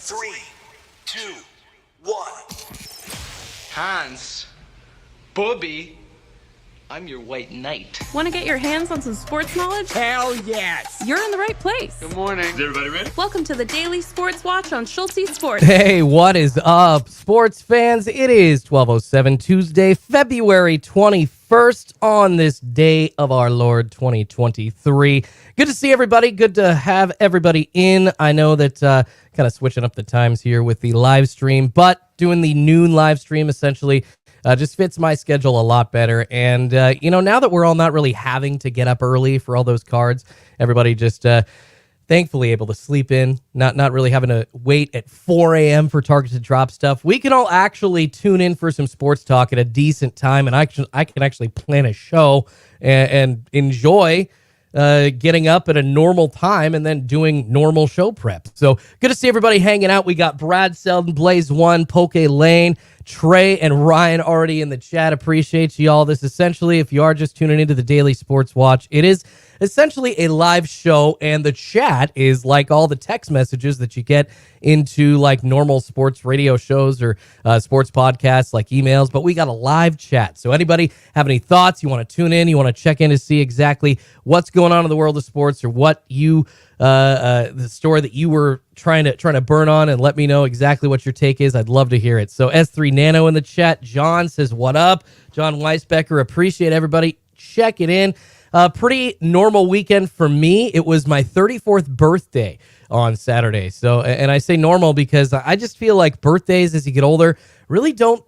3, 2, 1. Hans, Bobby, I'm your white knight. Want to get your hands on some sports knowledge? Hell yes! You're in the right place. Good morning. Is everybody ready? Welcome to the Daily Sports Watch on Schultzy Sports. Hey, what is up, sports fans? It is 12:07 Tuesday, February 21st on this day of our Lord 2023. Good to see everybody. Good to have everybody in. I know that kind of switching up the times here with the live stream, but doing the noon live stream essentially just fits my schedule a lot better. And, now that we're all not really having to get up early for all those cards, everybody just thankfully able to sleep in, not really having to wait at 4 a.m. for Target to drop stuff. We can all actually tune in for some sports talk at a decent time, and I can actually plan a show and enjoy getting up at a normal time and then doing normal show prep. So good to see everybody hanging out. We got Brad Selden, Blaze One, Poke Lane, Trey, and Ryan already in the chat. Appreciate you all. This essentially, if you are just tuning into the Daily Sports Watch, it is essentially a live show, and the chat is like all the text messages that you get into like normal sports radio shows or sports podcasts like emails, but we got a live chat. So anybody have any thoughts, you want to tune in, you want to check in to see exactly what's going on in the world of sports, or what you the story that you were trying to burn on, and let me know exactly what your take is. I'd love to hear it. So S3 Nano in the chat. John says, what up? John Weisbecker, appreciate everybody. Check it in. Pretty normal weekend for me. It was my 34th birthday on Saturday. So, and I say normal because I just feel like birthdays as you get older really don't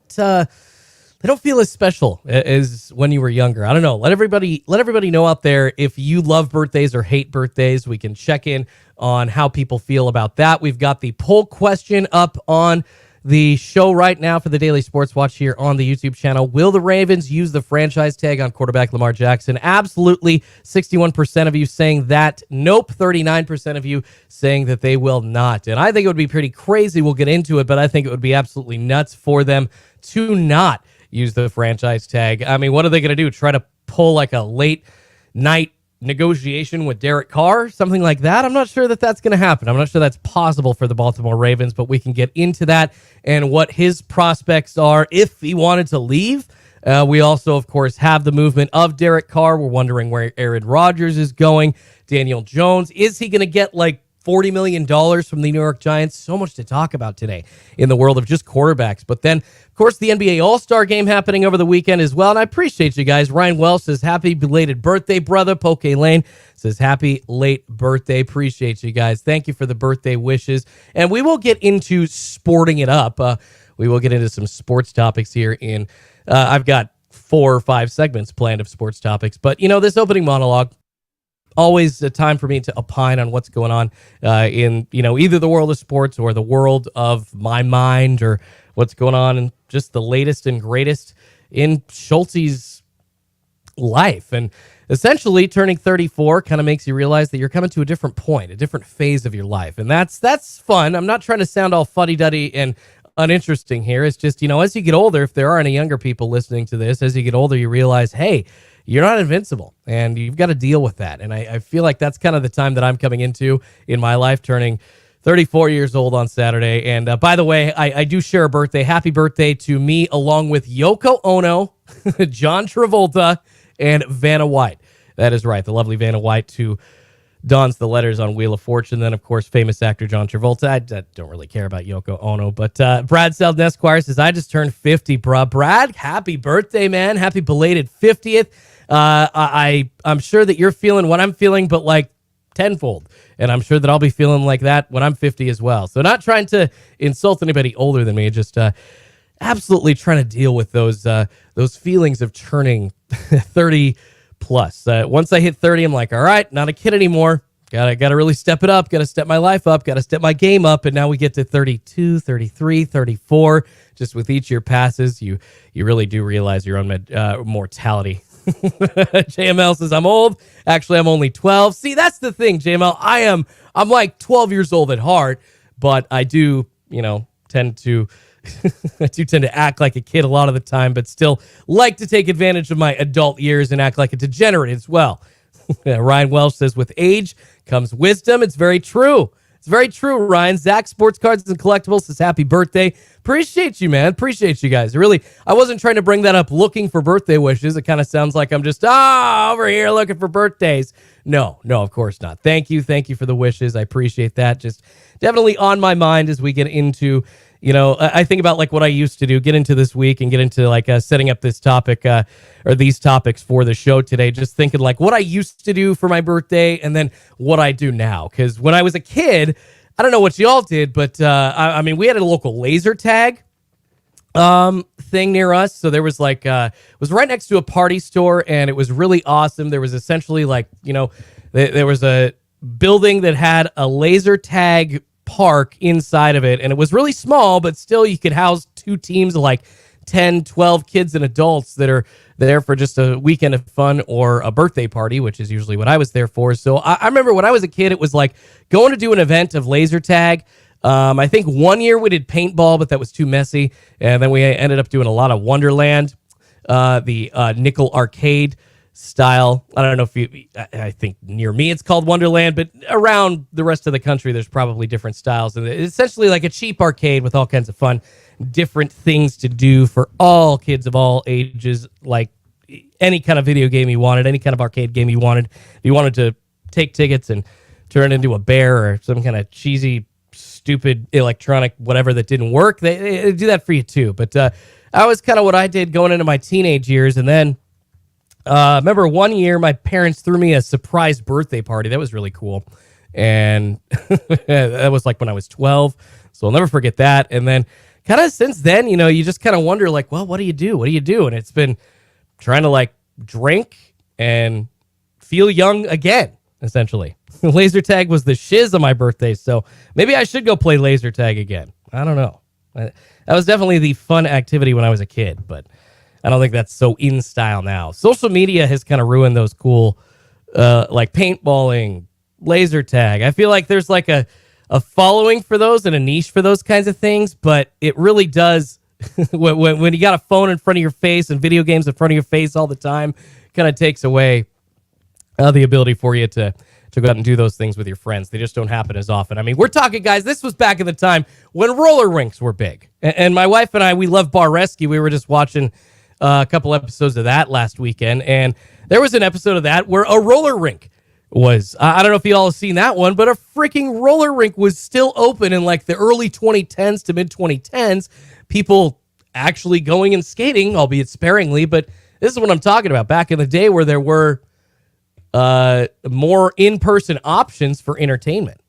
they don't feel as special as when you were younger. I don't know. Let everybody know out there if you love birthdays or hate birthdays. We can check in on how people feel about that. We've got the poll question up on the show right now for the Daily Sports Watch here on the YouTube channel. Will the Ravens use the franchise tag on quarterback Lamar Jackson? Absolutely. 61% of you saying that. Nope. 39% of you saying that they will not. And I think it would be pretty crazy. We'll get into it, but I think it would be absolutely nuts for them to not use the franchise tag. I mean, what are they going to do? Try to pull like a late night negotiation with Derek Carr, something like that? I'm not sure that that's going to happen. I'm not sure that's possible for the Baltimore Ravens, but we can get into that and what his prospects are if he wanted to leave. We also, of course, have the movement of Derek Carr. We're wondering where Aaron Rodgers is going. Daniel Jones, is he going to get like $40 million from the New York Giants? So much to talk about today in the world of just quarterbacks. But then, of course, the NBA All-Star Game happening over the weekend as well. And I appreciate you guys. Ryan Wells says, happy belated birthday, brother. Poke Lane says, happy late birthday. Appreciate you guys. Thank you for the birthday wishes. And we will get into sporting it up. We will get into some sports topics here in, I've got 4 or 5 segments planned of sports topics. But, this opening monologue, always a time for me to opine on what's going on in, either the world of sports or the world of my mind, or what's going on in just the latest and greatest in Schultzy's life. And essentially turning 34 kind of makes you realize that you're coming to a different point, a different phase of your life. And that's fun. I'm not trying to sound all fuddy-duddy and uninteresting here. It's just, as you get older, if there are any younger people listening to this, as you get older, you realize, hey, you're not invincible, and you've got to deal with that. And I feel like that's kind of the time that I'm coming into in my life, turning 34 years old on Saturday. And by the way, I do share a birthday. Happy birthday to me, along with Yoko Ono, John Travolta, and Vanna White. That is right, the lovely Vanna White, who dons the letters on Wheel of Fortune. Then, of course, famous actor John Travolta. I don't really care about Yoko Ono, but Brad Selden Esquire says, I just turned 50, bruh. Brad, happy birthday, man. Happy belated 50th. I'm sure that you're feeling what I'm feeling, but like tenfold. And I'm sure that I'll be feeling like that when I'm 50 as well. So not trying to insult anybody older than me, just absolutely trying to deal with those feelings of turning 30 plus. Once I hit 30, I'm like, all right, not a kid anymore. Gotta really step it up. Gotta step my life up. Gotta step my game up. And now we get to 32, 33, 34. Just with each year passes, you really do realize your own mortality. JML says, I'm old. Actually, I'm only 12. See, that's the thing, JML. I'm like 12 years old at heart, but I do, tend to act like a kid a lot of the time, but still like to take advantage of my adult years and act like a degenerate as well. Ryan Welsh says, with age comes wisdom. It's very true. It's very true, Ryan. Zach Sports Cards and Collectibles says happy birthday. Appreciate you, man. Appreciate you guys. Really, I wasn't trying to bring that up looking for birthday wishes. It kind of sounds like I'm just, over here looking for birthdays. No, of course not. Thank you for the wishes. I appreciate that. Just definitely on my mind as we get into, I think about like what I used to do, get into this week and get into like setting up this topic or these topics for the show today. Just thinking like what I used to do for my birthday and then what I do now. Because when I was a kid, I don't know what y'all did, but I mean, we had a local laser tag thing near us. So there was like, it was right next to a party store and it was really awesome. There was essentially like, there was a building that had a laser tag park inside of it, and it was really small, but still you could house two teams of like 10, 12 kids and adults that are there for just a weekend of fun or a birthday party, which is usually what I was there for. So I remember when I was a kid, it was like going to do an event of laser tag. I think one year we did paintball, but that was too messy. And then we ended up doing a lot of Wonderland, the nickel arcade style. I don't know if I think near me it's called Wonderland, but around the rest of the country, there's probably different styles. And it's essentially like a cheap arcade with all kinds of fun, different things to do for all kids of all ages, like any kind of video game you wanted, any kind of arcade game you wanted. If you wanted to take tickets and turn it into a bear or some kind of cheesy, stupid electronic whatever that didn't work, they do that for you too. But that was kind of what I did going into my teenage years. And then remember one year my parents threw me a surprise birthday party. That was really cool. And that was like when I was 12. So I'll never forget that. And then kind of since then, you just kind of wonder like, well, what do you do? What do you do? And it's been trying to like drink and feel young again, essentially. Laser tag was the shiz on my birthday. So maybe I should go play laser tag again. I don't know. That was definitely the fun activity when I was a kid, but I don't think that's so in style now. Social media has kind of ruined those cool, like paintballing, laser tag. I feel like there's like a following for those and a niche for those kinds of things, but it really does, when you got a phone in front of your face and video games in front of your face all the time, kind of takes away the ability for you to go out and do those things with your friends. They just don't happen as often. I mean, we're talking, guys, this was back in the time when roller rinks were big. And my wife and I, we love Bar Rescue. We were just watching a couple episodes of that last weekend, and there was an episode of that where a roller rink was, I don't know if you all have seen that one, but a freaking roller rink was still open in like the early 2010s to mid 2010s. People actually going and skating, albeit sparingly, but this is what I'm talking about. Back in the day where there were more in-person options for entertainment.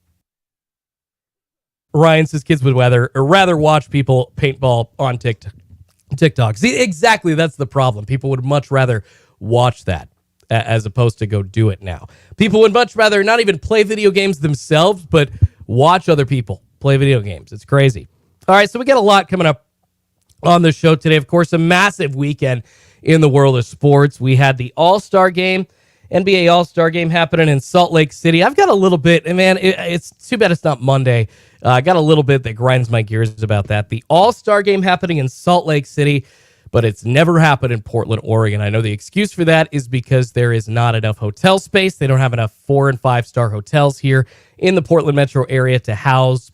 Ryan says kids would rather watch people paintball on TikTok. See, exactly, that's the problem. People would much rather watch that as opposed to go do it now. People would much rather not even play video games themselves, but watch other people play video games. It's crazy. All right, so we got a lot coming up on the show today. Of course, a massive weekend in the world of sports. We had the All-Star Game, NBA All-Star Game happening in Salt Lake City. I've got a little bit, and man, it's too bad it's not Monday. I got a little bit that grinds my gears about that. The All-Star Game happening in Salt Lake City, but it's never happened in Portland, Oregon. I know the excuse for that is because there is not enough hotel space. They don't have enough 4- and 5-star hotels here in the Portland metro area to house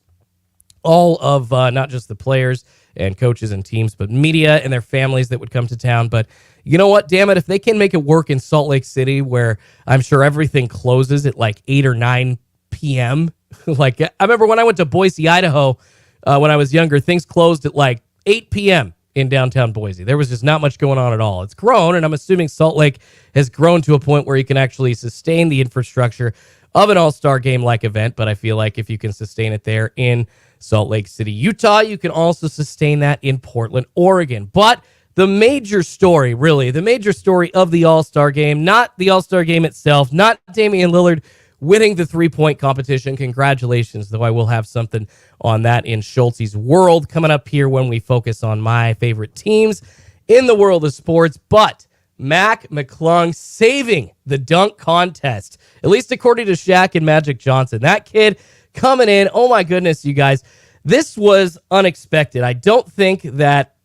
all of not just the players and coaches and teams, but media and their families that would come to town. But you know what? Damn it. If they can make it work in Salt Lake City, where I'm sure everything closes at like 8 or 9 p.m. Like, I remember when I went to Boise, Idaho, when I was younger, things closed at like 8 p.m. in downtown Boise. There was just not much going on at all. It's grown, and I'm assuming Salt Lake has grown to a point where you can actually sustain the infrastructure of an all-star game-like event, but I feel like if you can sustain it there in Salt Lake City, Utah, you can also sustain that in Portland, Oregon. But the major story, really, the major story of the All-Star Game, not the All-Star Game itself, not Damian Lillard winning the three-point competition. Congratulations, though I will have something on that in Schultzy's world coming up here when we focus on my favorite teams in the world of sports. But Mac McClung saving the dunk contest, at least according to Shaq and Magic Johnson. That kid coming in, oh my goodness, you guys, this was unexpected. I don't think that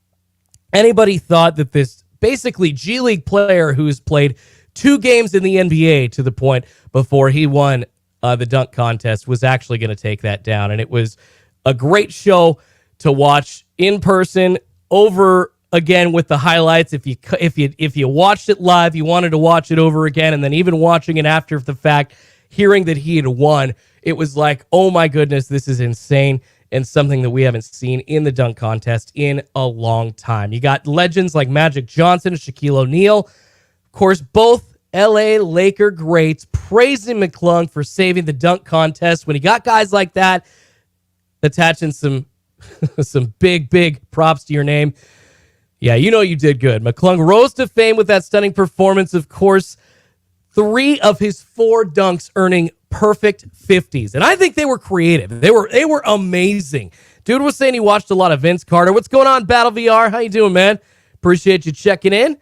anybody thought that this basically G League player who's played 2 games in the NBA to the point before he won the dunk contest, was actually going to take that down. And it was a great show to watch in person, over again with the highlights. If you watched it live, you wanted to watch it over again, and then even watching it after the fact, hearing that he had won, it was like, oh my goodness, this is insane, and something that we haven't seen in the dunk contest in a long time. You got legends like Magic Johnson, Shaquille O'Neal, of course, both LA Laker greats praising McClung for saving the dunk contest. When you got guys like that attaching some big props to your name, yeah, you know you did good. McClung rose to fame with that stunning performance. Of course, 3 of his 4 dunks earning perfect 50s. And I think they were creative. They were amazing. Dude was saying he watched a lot of Vince Carter. What's going on, Battle VR? How you doing, man? Appreciate you checking in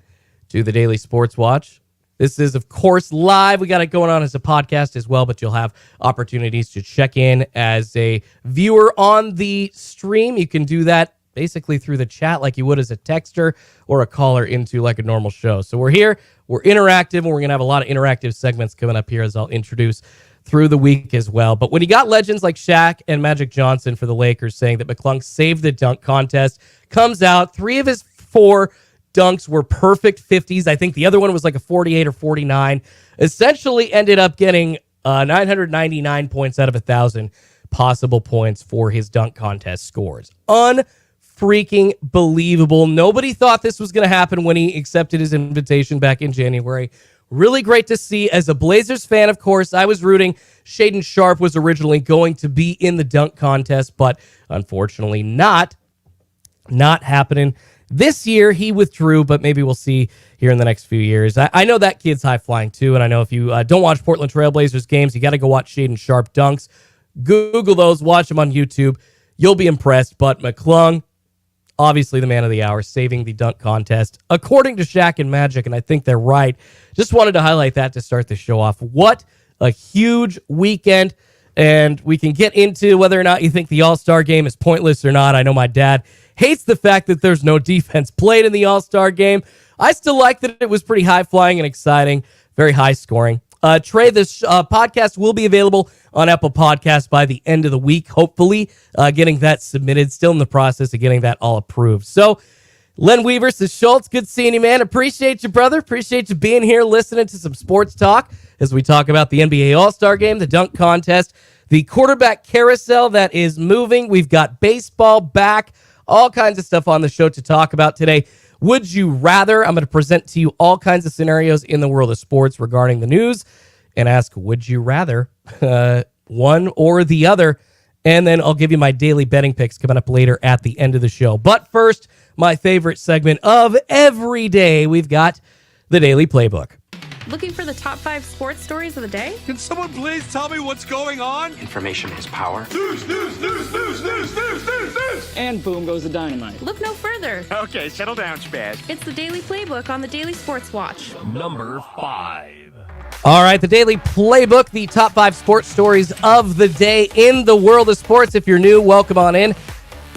to the Daily Sports Watch. This is, of course, live. We got it going on as a podcast as well, but you'll have opportunities to check in as a viewer on the stream. You can do that basically through the chat like you would as a texter or a caller into like a normal show. So we're here, we're interactive, and we're going to have a lot of interactive segments coming up here as I'll introduce through the week as well. But when you got legends like Shaq and Magic Johnson for the Lakers saying that McClung saved the dunk contest, comes out, 3 of his 4 dunks were perfect 50s. I think the other one was like a 48 or 49. Essentially ended up getting 999 points out of 1,000 possible points for his dunk contest scores. Unfreaking believable. Nobody thought this was going to happen when he accepted his invitation back in January. Really great to see. As a Blazers fan, of course, I was rooting. Shaedon Sharpe was originally going to be in the dunk contest, but unfortunately not happening. This year, he withdrew, but maybe we'll see here in the next few years. I know that kid's high-flying, too, and I know if you don't watch Portland Trailblazers games, you got to go watch Shaedon Sharpe dunks. Google those, watch them on YouTube. You'll be impressed, but McClung, obviously the man of the hour, saving the dunk contest, according to Shaq and Magic, and I think they're right. Just wanted to highlight that to start the show off. What a huge weekend, and we can get into whether or not you think the All-Star game is pointless or not. I know my dad hates the fact that there's no defense played in the All-Star game. I still like that it was pretty high-flying and exciting, very high-scoring. Trey, this podcast will be available on Apple Podcasts by the end of the week, hopefully getting that submitted. Still in the process of getting that all approved. So, Len Weaver says, Schultz, good seeing you, man. Appreciate you, brother. Appreciate you being here, listening to some sports talk as we talk about the NBA All-Star game, the dunk contest, the quarterback carousel that is moving. We've got baseball back. All kinds of stuff on the show to talk about today. Would you rather? I'm going to present to you all kinds of scenarios in the world of sports regarding the news and ask, would you rather one or the other? And then I'll give you my daily betting picks coming up later at the end of the show. But first, my favorite segment of every day, we've got the Daily Playbook. Looking for the top 5 sports stories of the day? Can someone please tell me what's going on? Information is power. News. And boom goes the dynamite. Look no further. Okay, settle down, Spaz. It's the Daily Playbook on the Daily Sports Watch. Number 5. All right, the Daily Playbook, the top 5 sports stories of the day in the world of sports. If you're new, welcome on in.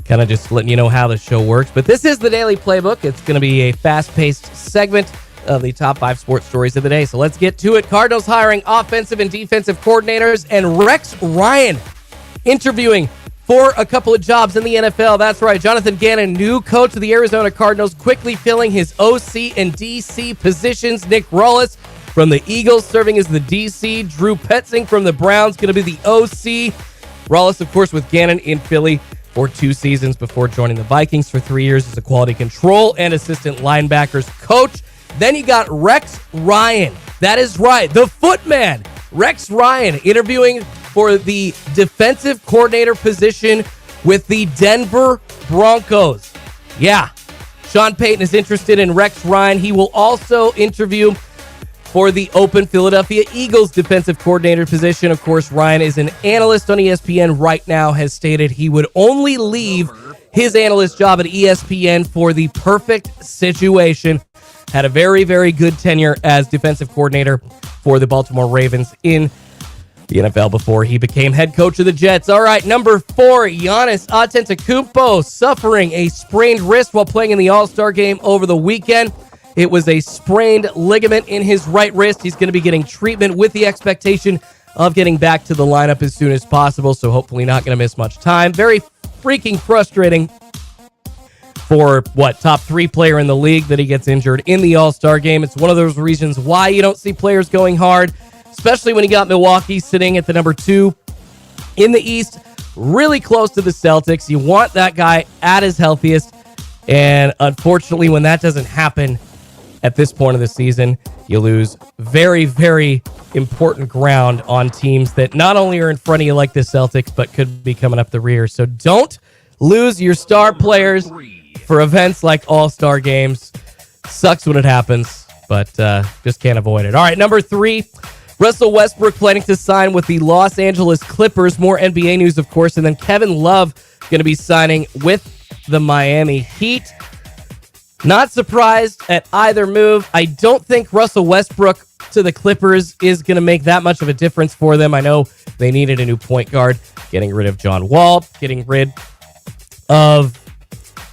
Kind of just letting you know how the show works. But this is the Daily Playbook. It's going to be a fast-paced segment of the top 5 sports stories of the day. So let's get to it. Cardinals hiring offensive and defensive coordinators, and Rex Ryan interviewing for a couple of jobs in the NFL. That's right. Jonathan Gannon, new coach of the Arizona Cardinals, quickly filling his OC and DC positions. Nick Rollis from the Eagles serving as the DC. Drew Petzing from the Browns going to be the OC. Rollis, of course, with Gannon in Philly for 2 seasons before joining the Vikings for 3 years as a quality control and assistant linebackers coach. Then you got Rex Ryan. That is right, the footman. Rex Ryan interviewing for the defensive coordinator position with the Denver Broncos. Yeah, Sean Payton is interested in Rex Ryan. He will also interview for the open Philadelphia Eagles defensive coordinator position. Of course, Ryan is an analyst on ESPN right now, has stated he would only leave his analyst job at ESPN for the perfect situation. Had a very, very good tenure as defensive coordinator for the Baltimore Ravens in the NFL before he became head coach of the Jets. All right, number 4, Giannis Antetokounmpo suffering a sprained wrist while playing in the All-Star game over the weekend. It was a sprained ligament in his right wrist. He's going to be getting treatment with the expectation of getting back to the lineup as soon as possible, so hopefully not going to miss much time. Very freaking frustrating for, top 3 player in the league that he gets injured in the All-Star game. It's one of those reasons why you don't see players going hard, especially when you got Milwaukee sitting at the number 2 in the East, really close to the Celtics. You want that guy at his healthiest, and unfortunately, when that doesn't happen at this point of the season, you lose very, very important ground on teams that not only are in front of you like the Celtics, but could be coming up the rear. So don't lose your star players for events like All-Star games. Sucks when it happens, but just can't avoid it. All right, number 3, Russell Westbrook planning to sign with the Los Angeles Clippers. More NBA news, of course, and then Kevin Love going to be signing with the Miami Heat. Not surprised at either move. I don't think Russell Westbrook to the Clippers is going to make that much of a difference for them. I know they needed a new point guard, getting rid of John Wall, getting rid of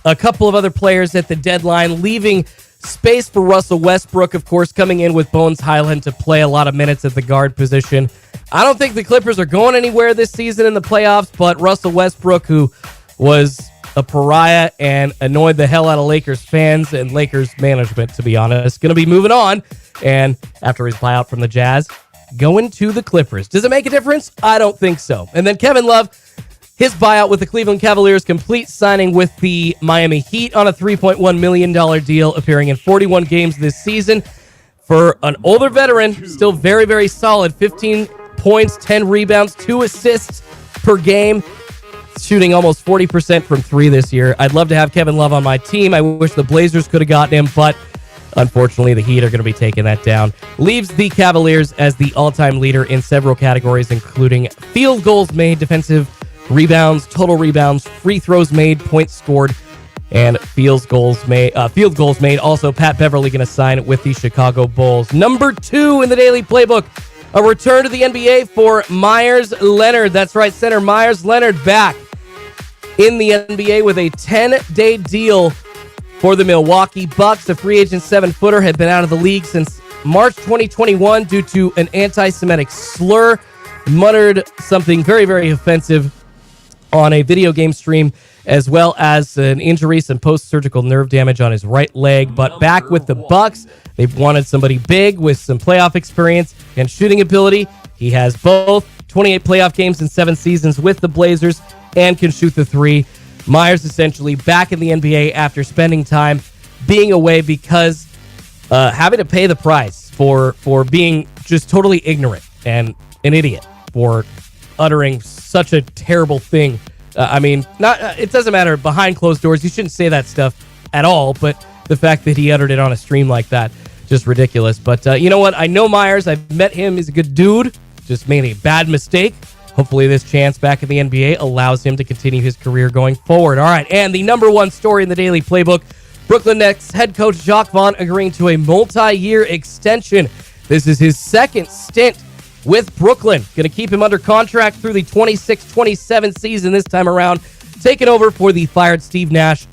a couple of other players at the deadline, leaving space for Russell Westbrook, of course, coming in with Bones Highland to play a lot of minutes at the guard position. I don't think the Clippers are going anywhere this season in the playoffs, but Russell Westbrook, who was a pariah and annoyed the hell out of Lakers fans and Lakers management, to be honest, going to be moving on. And after his buyout from the Jazz, going to the Clippers. Does it make a difference? I don't think so. And then Kevin Love, his buyout with the Cleveland Cavaliers, complete signing with the Miami Heat on a $3.1 million deal, appearing in 41 games this season. For an older veteran, still very, very solid. 15 points, 10 rebounds, 2 assists per game. Shooting almost 40% from 3 this year. I'd love to have Kevin Love on my team. I wish the Blazers could have gotten him, but unfortunately the Heat are going to be taking that down. Leaves the Cavaliers as the all-time leader in several categories, including field goals made, defensive rebounds, total rebounds, free throws made, points scored, and field goals made. Also, Pat Beverly going to sign with the Chicago Bulls. Number 2 in the Daily Playbook, a return to the NBA for Myers Leonard. That's right, center Myers Leonard back in the NBA with a 10-day deal for the Milwaukee Bucks. The free agent 7-footer had been out of the league since March 2021 due to an anti-Semitic slur. Muttered something very, very offensive on a video game stream, as well as an injury, some post-surgical nerve damage on his right leg. But back with the Bucks, they've wanted somebody big with some playoff experience and shooting ability. He has both 28 playoff games in 7 seasons with the Blazers and can shoot the 3. Myers essentially back in the NBA after spending time being away because having to pay the price for being just totally ignorant and an idiot for uttering such a terrible thing. It doesn't matter behind closed doors. You shouldn't say that stuff at all, but the fact that he uttered it on a stream like that, just ridiculous. But you know what? I know Myers. I've met him. He's a good dude. Just made a bad mistake. Hopefully this chance back in the NBA allows him to continue his career going forward. All right, and the number 1 story in the Daily Playbook, Brooklyn Nets head coach Jacques Vaughn agreeing to a multi-year extension. This is his second stint with Brooklyn. Going to keep him under contract through the 26-27 season this time around, taking over for the fired Steve Nash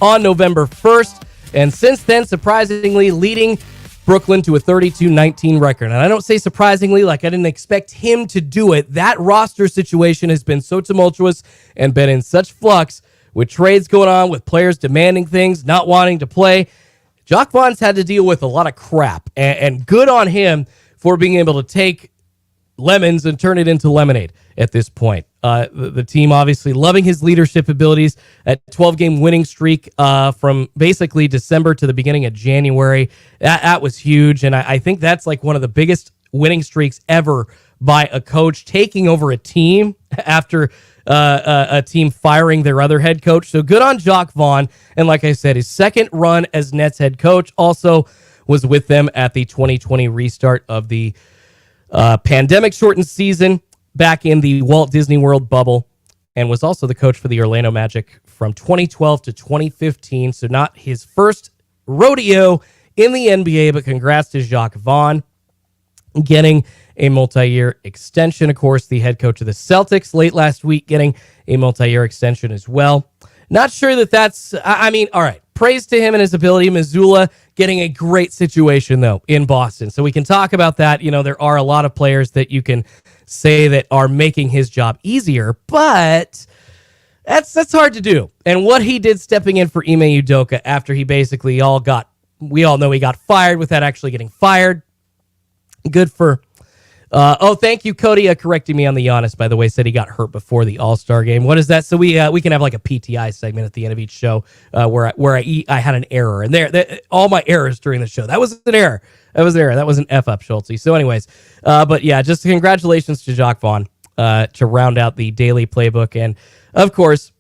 on November 1st. And since then, surprisingly, leading Brooklyn to a 32-19 record. And I don't say surprisingly, like I didn't expect him to do it. That roster situation has been so tumultuous and been in such flux with trades going on, with players demanding things, not wanting to play. Jacques Vaughn's had to deal with a lot of crap, and good on him for being able to take lemons and turn it into lemonade at this point. The team obviously loving his leadership abilities. At 12-game winning streak from basically December to the beginning of January. That was huge, and I think that's like one of the biggest winning streaks ever by a coach taking over a team after a team firing their other head coach. So good on Jacques Vaughn. And like I said, his second run as Nets head coach also was with them at the 2020 restart of the pandemic-shortened season back in the Walt Disney World bubble, and was also the coach for the Orlando Magic from 2012 to 2015. So not his first rodeo in the NBA, but congrats to Jacques Vaughn getting a multi-year extension. Of course, the head coach of the Celtics late last week getting a multi-year extension as well. Not sure that's, all right. Praise to him and his ability. Missoula getting a great situation, though, in Boston. So we can talk about that. There are a lot of players that you can say that are making his job easier, but that's hard to do. And what he did stepping in for Ime Udoka after he basically we all know he got fired without actually getting fired. Good for... thank you, Cody, correcting me on the Giannis, by the way, said he got hurt before the All-Star game. What is that? So we can have like a PTI segment at the end of each show where I had an error. And all my errors during the show. That was an error. That was an F-up, Schultzy. So anyways, but yeah, just congratulations to Jacques Vaughn to round out the daily playbook. And, of course,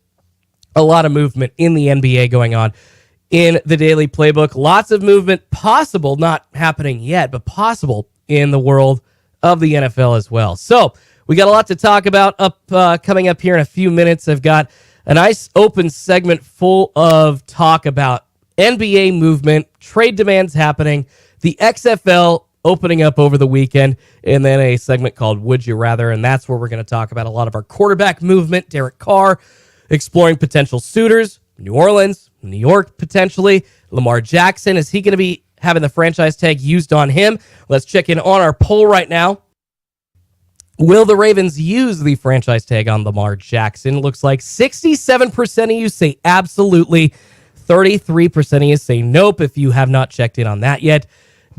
a lot of movement in the NBA going on in the daily playbook. Lots of movement possible, not happening yet, but possible in the world of the NFL as well. So we got a lot to talk about coming up here in a few minutes. I've got a nice open segment full of talk about NBA movement, trade demands happening, the XFL opening up over the weekend, and then a segment called Would You Rather, and that's where we're going to talk about a lot of our quarterback movement, Derek Carr, exploring potential suitors, New Orleans, New York potentially, Lamar Jackson. Is he going to be having the franchise tag used on him? Let's check in on our poll right now. Will the Ravens use the franchise tag on Lamar Jackson? Looks like 67% of you say absolutely. 33% of you say nope. If you have not checked in on that yet,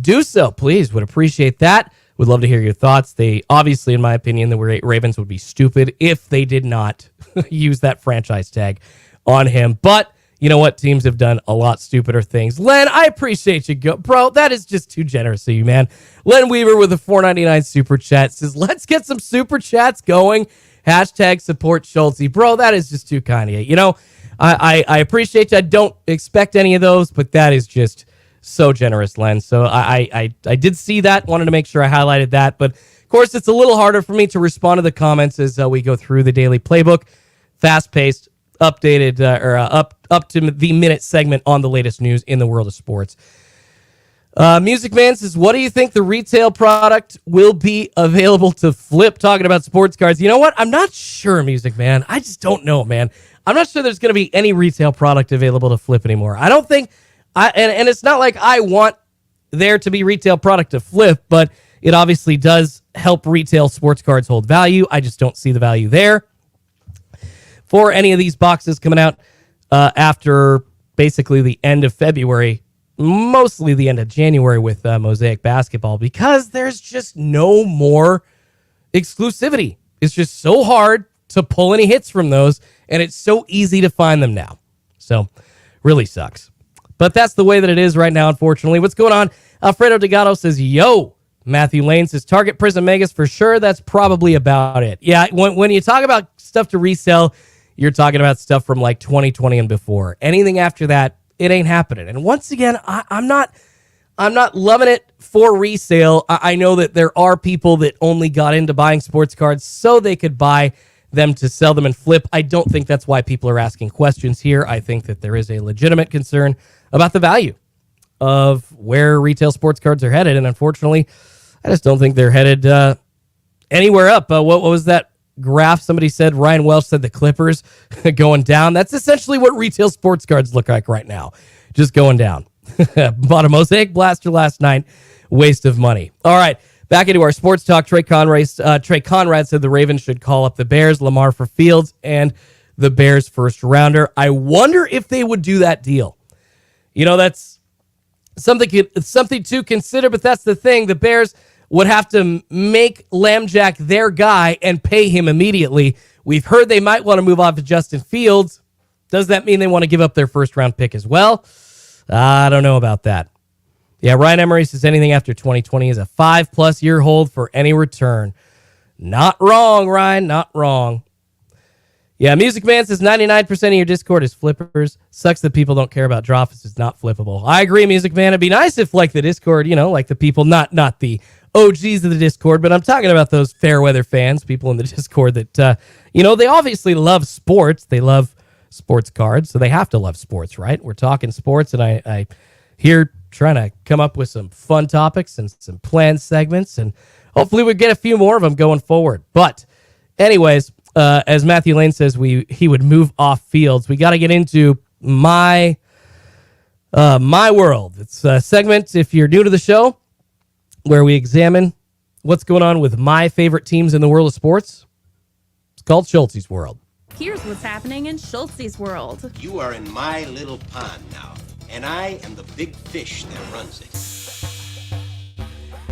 do so, please. Would appreciate that. Would love to hear your thoughts. They obviously, in my opinion, the Ravens would be stupid if they did not use that franchise tag on him. But you know what? Teams have done a lot stupider things. Len, I appreciate you. Bro, that is just too generous of you, man. Len Weaver with a $4.99 super chat says, let's get some super chats going. Hashtag support Schultzy. Bro, that is just too kind of you. I appreciate you. I don't expect any of those, but that is just so generous, Len. So I did see that. Wanted to make sure I highlighted that. But, of course, it's a little harder for me to respond to the comments as we go through the daily playbook. Fast-paced, updated, up to the minute segment on the latest news in the world of sports. Music Man says, what do you think the retail product will be available to flip? Talking about sports cards. You know what? I'm not sure, Music Man. I just don't know, man. I'm not sure there's going to be any retail product available to flip anymore. I don't think, and it's not like I want there to be retail product to flip, but it obviously does help retail sports cards hold value. I just don't see the value there for any of these boxes coming out after basically the end of February, mostly the end of January with Mosaic Basketball, because there's just no more exclusivity. It's just so hard to pull any hits from those, and it's so easy to find them now. So, really sucks. But that's the way that it is right now, unfortunately. What's going on? Alfredo Delgado says, yo. Matthew Lane says, Target Prism Megas for sure. That's probably about it. Yeah, when you talk about stuff to resell, you're talking about stuff from like 2020 and before. Anything after that, it ain't happening. And once again, I'm not loving it for resale. I know that there are people that only got into buying sports cards so they could buy them to sell them and flip. I don't think that's why people are asking questions here. I think that there is a legitimate concern about the value of where retail sports cards are headed. And unfortunately, I just don't think they're headed anywhere up. What was that graph? Somebody said, Ryan Welsh said the Clippers going down. That's essentially what retail sports cards look like right now. Just going down. Bought a Mosaic Blaster last night. Waste of money. All right. Back into our sports talk. Trey Conrad said the Ravens should call up the Bears, Lamar for Fields, and the Bears first rounder. I wonder if they would do that deal. That's something to consider, but that's the thing. The Bears would have to make Lambjack their guy and pay him immediately. We've heard they might want to move off of Justin Fields. Does that mean they want to give up their first round pick as well? I don't know about that. Yeah, Ryan Emery says anything after 2020 is a 5+ year hold for any return. Not wrong, Ryan, not wrong. Yeah, Music Man says 99% of your Discord is flippers. Sucks that people don't care about Drawfus. It's not flippable. I agree, Music Man. It'd be nice if, like the Discord, like the people, not the OGs of the Discord, but I'm talking about those fair weather fans, people in the Discord that, they obviously love sports. They love sports cards, so they have to love sports, right? We're talking sports, and I here trying to come up with some fun topics and some planned segments, and hopefully we get a few more of them going forward. But anyways, as Matthew Lane says, he would move off Fields. We got to get into my My World. It's a segment, if you're new to the show, where we examine what's going on with my favorite teams in the world of sports. It's called Schultzy's World. Here's what's happening in Schultzy's world. You are in my little pond now, and I am the big fish that runs it.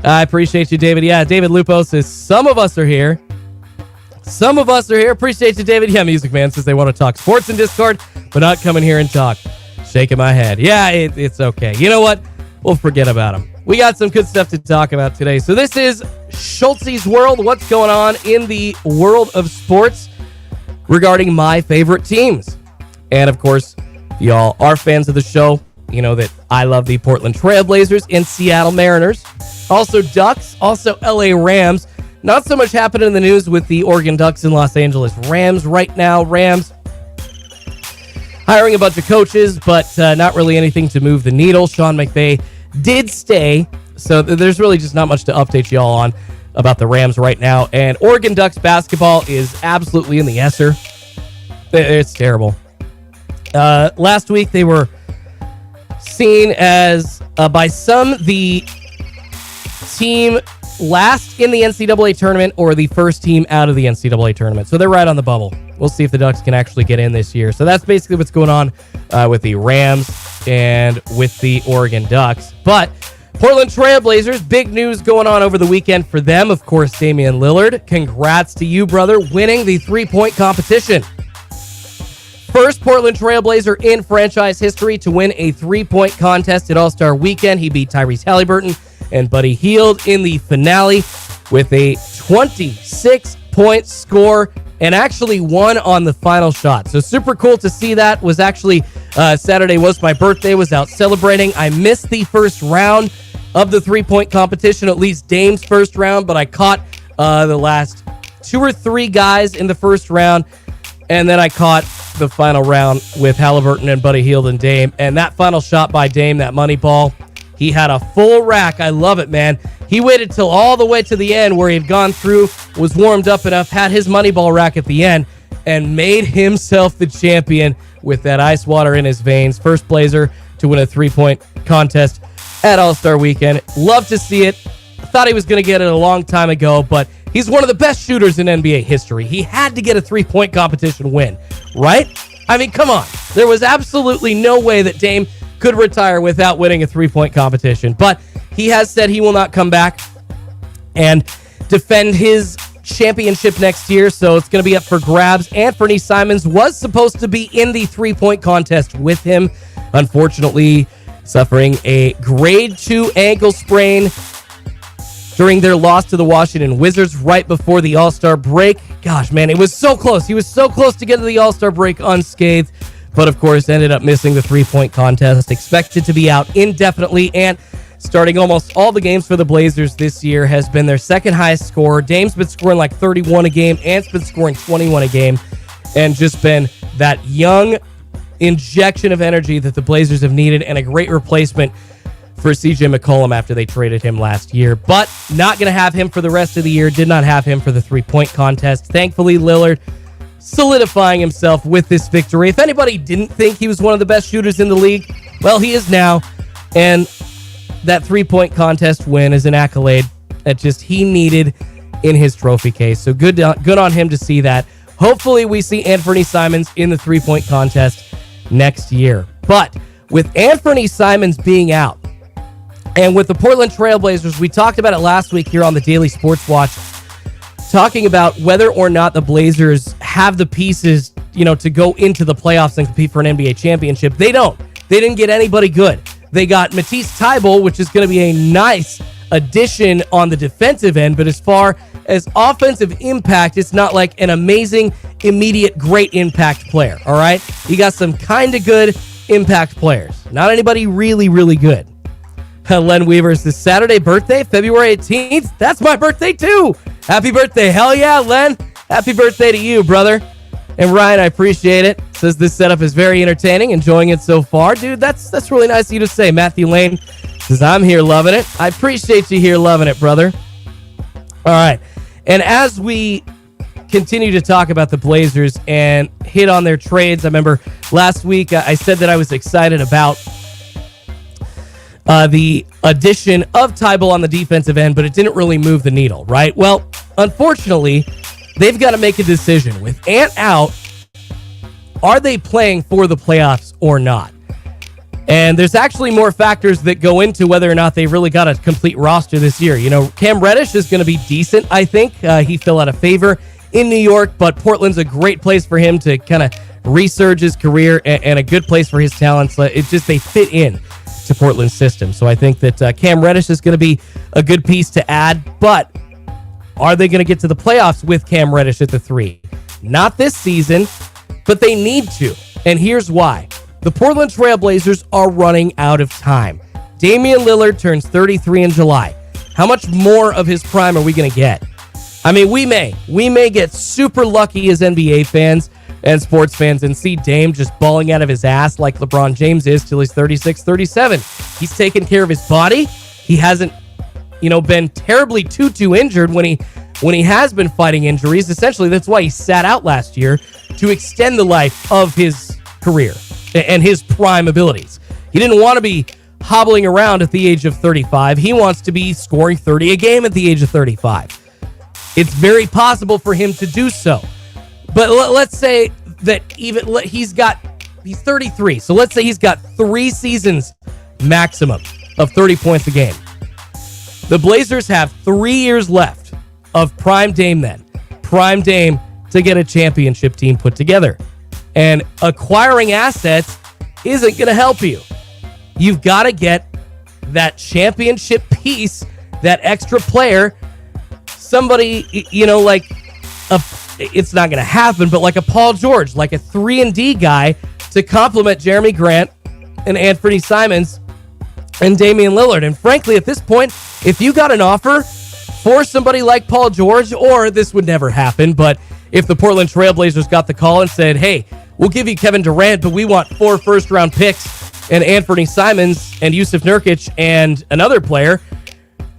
I appreciate you, David. Yeah, David Lupo says, some of us are here. Some of us are here. Appreciate you, David. Yeah, Music Man says they want to talk sports in Discord, but not coming here and talk. Shaking my head. Yeah, it's okay. You know what? We'll forget about them. We got some good stuff to talk about today. So this is Schultzy's World. What's going on in the world of sports regarding my favorite teams? And of course, y'all are fans of the show. You know that I love the Portland Trail Blazers and Seattle Mariners. Also Ducks, also LA Rams. Not so much happening in the news with the Oregon Ducks and Los Angeles Rams right now. Rams hiring a bunch of coaches, but not really anything to move the needle. Sean McVay did stay, so there's really just not much to update y'all on about the Rams right now. And Oregon Ducks basketball is absolutely in the esser. It's terrible. Last week, they were seen as, by some, the team last in the NCAA tournament or the first team out of the NCAA tournament. So they're right on the bubble. We'll see if the Ducks can actually get in this year. So that's basically what's going on with the Rams and with the Oregon Ducks. But Portland Trail Blazers, big news going on over the weekend for them. Of course, Damian Lillard. Congrats to you, brother, winning the three-point competition. First Portland Trail Blazer in franchise history to win a three-point contest at All-Star Weekend. He beat Tyrese Halliburton and Buddy Hield in the finale with a 26-point score and actually won on the final shot. So super cool to see that. Was actually Saturday was my birthday, was out celebrating. I missed the first round of the three-point competition, at least Dame's first round, but I caught the last two or three guys in the first round, and then I caught the final round with Halliburton and Buddy Hield and Dame. And that final shot by Dame, that money ball, he had a full rack. I love it, man. He waited till all the way to the end where he had gone through, was warmed up enough, had his money ball rack at the end, and made himself the champion with that ice water in his veins. First Blazer to win a three-point contest at All-Star Weekend. Love to see it. I thought he was going to get it a long time ago, but he's one of the best shooters in NBA history. He had to get a three-point competition win, right? I mean, come on. There was absolutely no way that Dame could retire without winning a three-point competition. But he has said he will not come back and defend his championship next year, so it's going to be up for grabs. Anthony Simons was supposed to be in the three-point contest with him. Unfortunately, suffering a grade 2 ankle sprain during their loss to the Washington Wizards right before the All-Star break. Gosh, man, it was so close. He was so close to get to the All-Star break unscathed, but of course ended up missing the three-point contest. Expected to be out indefinitely, and starting almost all the games for the Blazers this year has been their second highest scorer. Dame's been scoring like 31 a game. Ant's been scoring 21 a game, and just been that young injection of energy that the Blazers have needed, and a great replacement for CJ McCollum after they traded him last year. But not going to have him for the rest of the year. Did not have him for the three-point contest. Thankfully, Lillard solidifying himself with this victory. If anybody didn't think he was one of the best shooters in the league, well, he is now. And that three-point contest win is an accolade that just he needed in his trophy case. So good on him to see that. Hopefully we see Anthony Simons in the three-point contest next year. But with Anthony Simons being out, and with the Portland Trail Blazers, we talked about it last week here on the Daily Sports Watch, talking about whether or not the Blazers have the pieces, to go into the playoffs and compete for an NBA championship. They don't. They didn't get anybody good. They got Matisse Thybulle, which is going to be a nice addition on the defensive end, but as far as offensive impact, it's not like an amazing, immediate, great impact player, all right? You got some kind of good impact players. Not anybody really, really good. Len Weaver's this Saturday birthday, February 18th. That's my birthday too. Happy birthday. Hell yeah, Len. Happy birthday to you, brother. And Ryan, I appreciate it. Says this setup is very entertaining. Enjoying it so far. Dude, that's really nice of you to say. Matthew Lane says, I'm here loving it. I appreciate you here loving it, brother. All right. And as we continue to talk about the Blazers and hit on their trades, I remember last week I said that I was excited about the addition of Tybal on the defensive end, but it didn't really move the needle, right? Well, unfortunately, they've got to make a decision. With Ant out, are they playing for the playoffs or not? And there's actually more factors that go into whether or not they really got a complete roster this year. You know, Cam Reddish is going to be decent, I think. He fell out of favor in New York, but Portland's a great place for him to kind of resurge his career and a good place for his talents. It's just they fit in to Portland's system. So I think that Cam Reddish is going to be a good piece to add, but are they going to get to the playoffs with Cam Reddish at the 3? Not this season, but they need to. And here's why. The Portland Trail Blazers are running out of time. Damian Lillard turns 33 in July. How much more of his prime are we going to get? I mean, we may get super lucky as NBA fans and sports fans and see Dame just balling out of his ass like LeBron James is till he's 36, 37. He's taken care of his body. He hasn't, been terribly too injured when he has been fighting injuries. Essentially, that's why he sat out last year, to extend the life of his career and his prime abilities. He didn't want to be hobbling around at the age of 35. He wants to be scoring 30 a game at the age of 35. It's very possible for him to do so. But let's say that he's 33. So let's say he's got 3 seasons maximum of 30 points a game. The Blazers have 3 years left of prime Dame then. Prime Dame to get a championship team put together. And acquiring assets isn't going to help you. You've got to get that championship piece, that extra player, somebody, it's not going to happen, but like a Paul George, like a 3-and-D guy to complement Jeremy Grant and Anthony Simons and Damian Lillard. And frankly, at this point, if you got an offer for somebody like Paul George, or this would never happen, but if the Portland Trail Blazers got the call and said, hey, we'll give you Kevin Durant, but we want 4 first-round picks and Anthony Simons and Yusuf Nurkic and another player,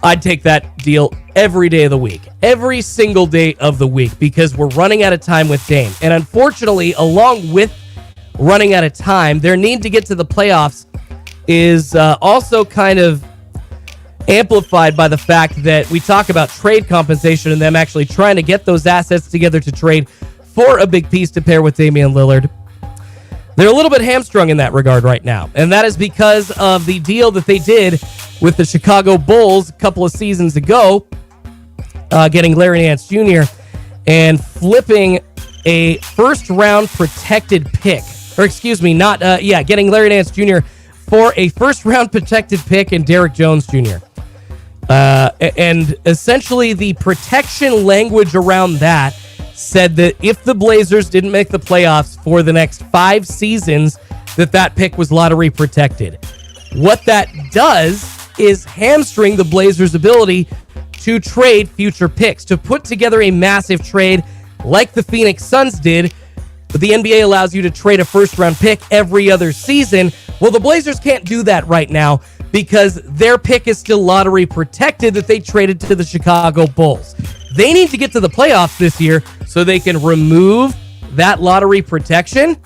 I'd take that deal every day of the week, every single day of the week, because we're running out of time with Dame. And unfortunately, along with running out of time, their need to get to the playoffs is also kind of amplified by the fact that we talk about trade compensation and them actually trying to get those assets together to trade for a big piece to pair with Damian Lillard. They're a little bit hamstrung in that regard right now, and that is because of the deal that they did with the Chicago Bulls a couple of seasons ago, getting Larry Nance Jr. and flipping a first-round protected pick. Getting Larry Nance Jr. for a first-round protected pick and Derrick Jones Jr. And essentially the protection language around that said that if the Blazers didn't make the playoffs for the next 5 seasons, that pick was lottery protected. What that does is hamstring the Blazers' ability to trade future picks, to put together a massive trade like the Phoenix Suns did. But the NBA allows you to trade a first-round pick every other season. Well, the Blazers can't do that right now because their pick is still lottery protected that they traded to the Chicago Bulls. They need to get to the playoffs this year so they can remove that lottery protection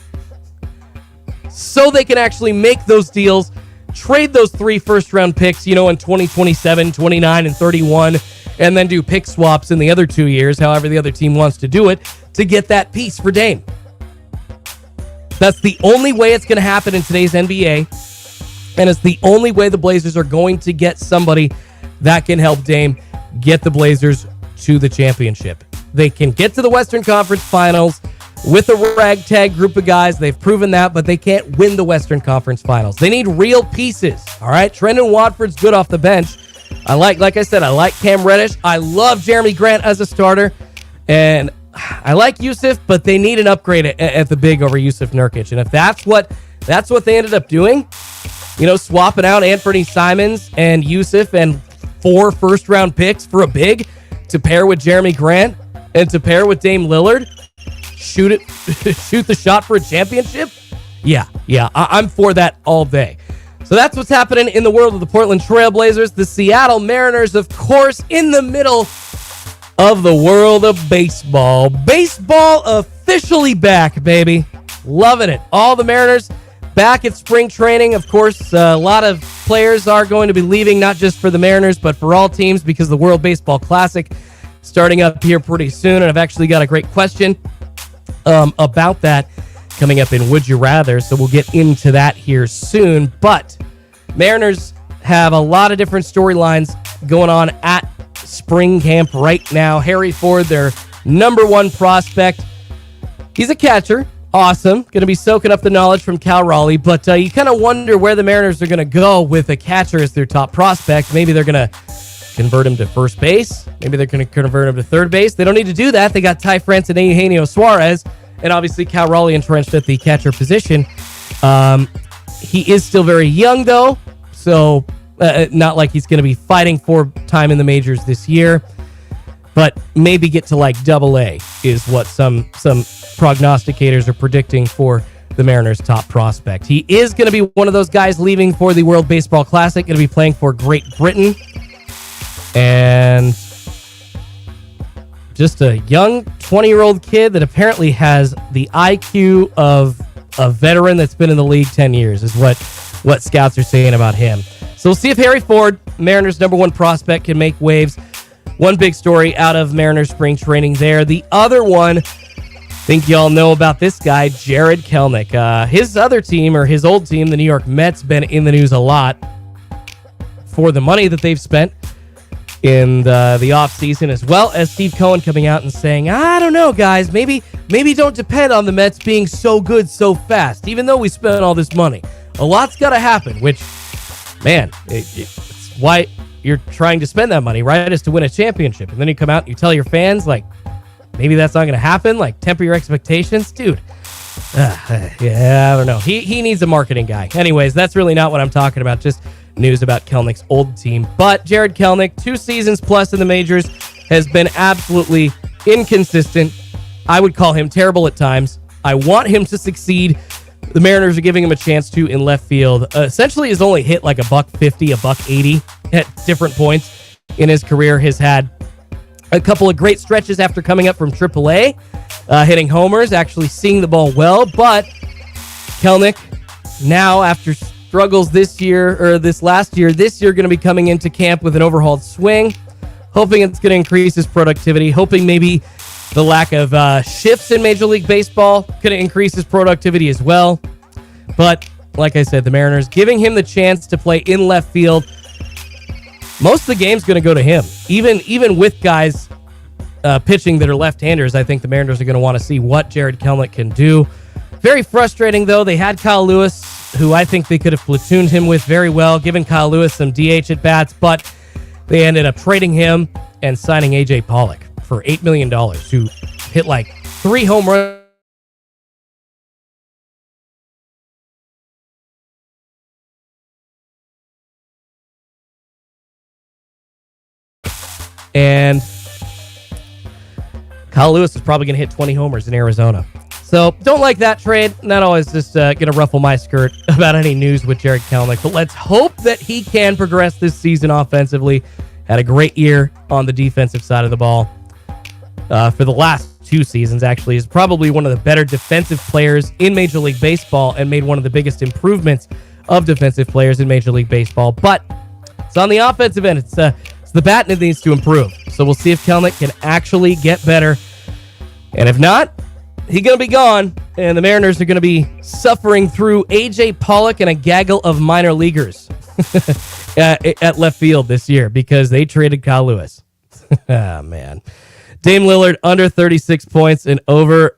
so they can actually make those deals, trade those 3 first-round picks, in 2027, 29, and 31, and then do pick swaps in the other 2 years, however the other team wants to do it, to get that piece for Dame. That's the only way it's going to happen in today's NBA, and it's the only way the Blazers are going to get somebody that can help Dame get the Blazers to the championship. They can get to the Western Conference Finals with a ragtag group of guys. They've proven that, but they can't win the Western Conference Finals. They need real pieces, all right? Trendon Watford's good off the bench. I like Cam Reddish. I love Jeremy Grant as a starter, and I like Yusuf, but they need an upgrade at the big over Yusuf Nurkic. And if that's what they ended up doing, swapping out Anthony Simons and Yusuf and 4 first-round picks for a big to pair with Jeremy Grant and to pair with Dame Lillard, shoot the shot for a championship? Yeah, I'm for that all day. So that's what's happening in the world of the Portland Trail Blazers. The Seattle Mariners, of course, in the middle of the world of baseball. Baseball officially back, baby. Loving it. All the Mariners, back at spring training. Of course, a lot of players are going to be leaving, not just for the Mariners, but for all teams because the World Baseball Classic starting up here pretty soon. And I've actually got a great question about that coming up in Would You Rather, so we'll get into that here soon. But Mariners have a lot of different storylines going on at spring camp right now. Harry Ford, their number one prospect. He's a catcher. Awesome. Going to be soaking up the knowledge from Cal Raleigh, but you kind of wonder where the Mariners are going to go with a catcher as their top prospect. Maybe they're going to convert him to first base. Maybe they're going to convert him to third base. They don't need to do that. They got Ty France and Eugenio Suarez, and obviously Cal Raleigh entrenched at the catcher position. He is still very young, though, so not like he's going to be fighting for time in the majors this year, but maybe get to like AA is what some prognosticators are predicting for the Mariners' top prospect. He is going to be one of those guys leaving for the World Baseball Classic, going to be playing for Great Britain, and just a young 20-year-old kid that apparently has the IQ of a veteran that's been in the league 10 years is what scouts are saying about him. So we'll see if Harry Ford, Mariners' number one prospect, can make waves. One big story out of Mariners spring training there. The other one, I think y'all know about this guy, Jared Kelenic. His other team, or his old team, the New York Mets, been in the news a lot for the money that they've spent in the offseason, as well as Steve Cohen coming out and saying, I don't know, guys, maybe don't depend on the Mets being so good so fast, even though we spent all this money. A lot's got to happen, which, man, it's why you're trying to spend that money, right, is to win a championship. And then you come out and you tell your fans, like, maybe that's not going to happen, like, temper your expectations. Dude, yeah, I don't know. He needs a marketing guy. Anyways, that's really not what I'm talking about, just news about Kelenick's old team. But Jared Kelenic, 2 seasons plus in the majors, has been absolutely inconsistent. I would call him terrible at times. I want him to succeed. The Mariners are giving him a chance to in left field. Essentially, he's only hit like $150, $180 at different points in his career. Has had a couple of great stretches after coming up from AAA, hitting homers, actually seeing the ball well. But Kelenic, now after struggles this last year going to be coming into camp with an overhauled swing, hoping it's going to increase his productivity, hoping maybe the lack of shifts in Major League Baseball could increase his productivity as well. But like I said, the Mariners giving him the chance to play in left field. Most of the game's going to go to him. Even with guys pitching that are left-handers, I think the Mariners are going to want to see what Jared Kelenic can do. Very frustrating, though. They had Kyle Lewis, who I think they could have platooned him with very well, given Kyle Lewis some DH at-bats, but they ended up trading him and signing A.J. Pollock for $8 million, who hit like 3 home runs. And Kyle Lewis is probably going to hit 20 homers in Arizona. So don't like that trade. Not always just going to ruffle my skirt about any news with Jared Kelenic. But let's hope that he can progress this season offensively. Had a great year on the defensive side of the ball. For the last 2 seasons, actually, is probably one of the better defensive players in Major League Baseball and made one of the biggest improvements of defensive players in Major League Baseball. But it's on the offensive end. It's the bat that needs to improve. So we'll see if Kelenic can actually get better. And if not, he's going to be gone. And the Mariners are going to be suffering through A.J. Pollock and a gaggle of minor leaguers at left field this year because they traded Kyle Lewis. Ah, man. Dame Lillard under 36 points and over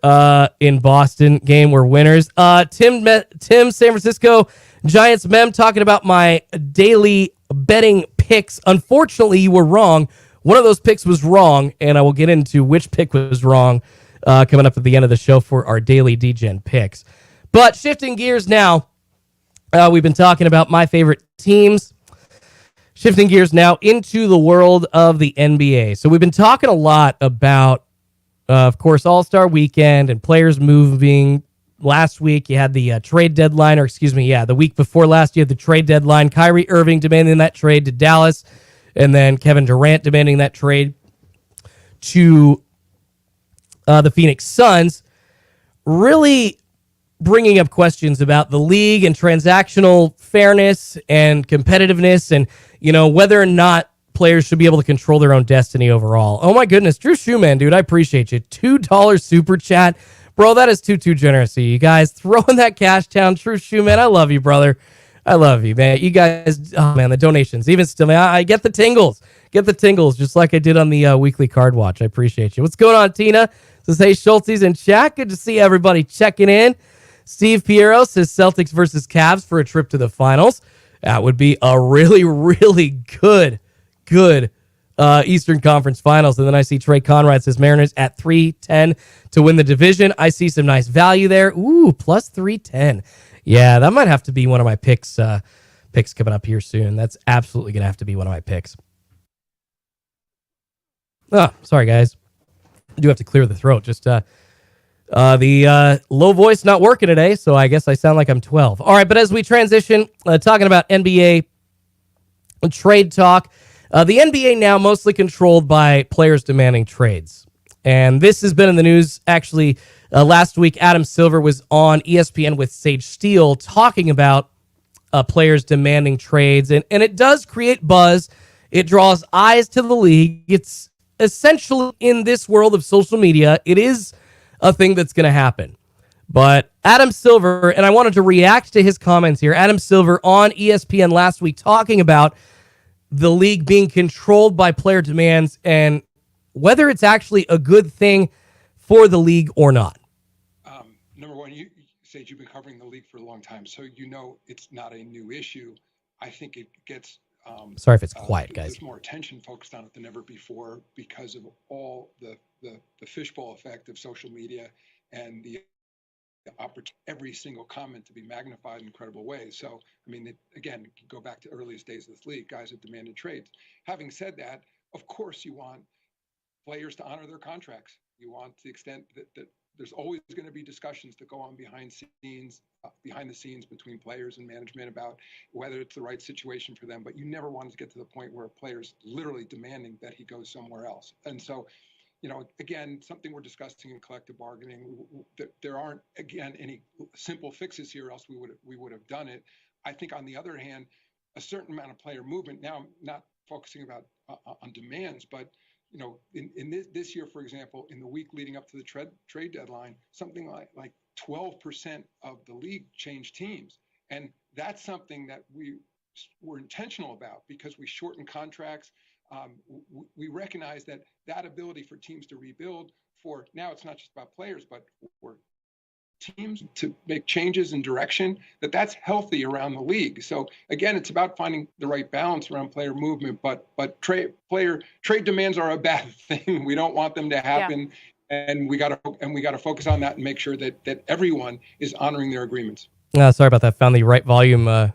in Boston game were winners. Tim, San Francisco Giants mem talking about my daily betting picks. Unfortunately, you were wrong. One of those picks was wrong, and I will get into which pick was wrong coming up at the end of the show for our daily DGen picks. But shifting gears now, we've been talking about my favorite teams. Shifting gears now into the world of the NBA. So we've been talking a lot about, of course, All-Star Weekend and players moving. Last week, you had the trade deadline, the week before last, you had the trade deadline. Kyrie Irving demanding that trade to Dallas, and then Kevin Durant demanding that trade to the Phoenix Suns. Really bringing up questions about the league and transactional fairness and competitiveness and, whether or not players should be able to control their own destiny overall. Oh my goodness, Drew Shoeman, dude, I appreciate you. $2 super chat. Bro, that is too generous of you guys. Throwing that cash down. Drew Shoeman, I love you, brother. I love you, man. You guys, oh man, the donations. Even still, man, I get the tingles. Get the tingles, just like I did on the weekly card watch. I appreciate you. What's going on, Tina? Says, hey, Schultzy's in chat. Good to see everybody checking in. Steve Piero says Celtics versus Cavs for a trip to the finals. That would be a really, really good Eastern Conference Finals. And then I see Trey Conrad says Mariners at 310 to win the division. I see some nice value there. Ooh, plus 310. Yeah, that might have to be one of my picks coming up here soon. That's absolutely going to have to be one of my picks. Oh, sorry, guys. I do have to clear the throat. Just the low voice not working today, so I guess I sound like I'm 12. All right, but as we transition, talking about NBA trade talk, the NBA now mostly controlled by players demanding trades. And this has been in the news. Actually, last week, Adam Silver was on ESPN with Sage Steele talking about players demanding trades. And it does create buzz. It draws eyes to the league. It's essentially, in this world of social media, it is a thing that's going to happen. But Adam Silver, and I wanted to react to his comments here. Adam Silver on ESPN last week talking about the league being controlled by player demands and whether it's actually a good thing for the league or not. Number one, you Sage, you've been covering the league for a long time, so it's not a new issue. I think it gets sorry if it's quiet, guys. There's more attention focused on it than ever before because of all the fishbowl effect of social media and the opportunity, every single comment to be magnified in incredible ways. So, again, go back to earliest days of this league, guys have demanded trades. Having said that, of course you want players to honor their contracts. You want to the extent that there's always going to be discussions that go on behind the scenes between players and management about whether it's the right situation for them. But you never want to get to the point where a player's literally demanding that he goes somewhere else. And so, again, something we're discussing in collective bargaining, there aren't, again, any simple fixes here, else we would have done it. I think, on the other hand, a certain amount of player movement, now I'm not focusing about on demands, but in this year, for example, in the week leading up to the trade deadline, something like 12% of the league changed teams. And that's something that we were intentional about because we shortened contracts. We recognize that ability for teams to rebuild now it's not just about players, but for teams to make changes in direction, that's healthy around the league. So again, it's about finding the right balance around player movement, but trade demands are a bad thing. We don't want them to happen. Yeah. And we got to focus on that and make sure that everyone is honoring their agreements. Sorry about that. Found the right volume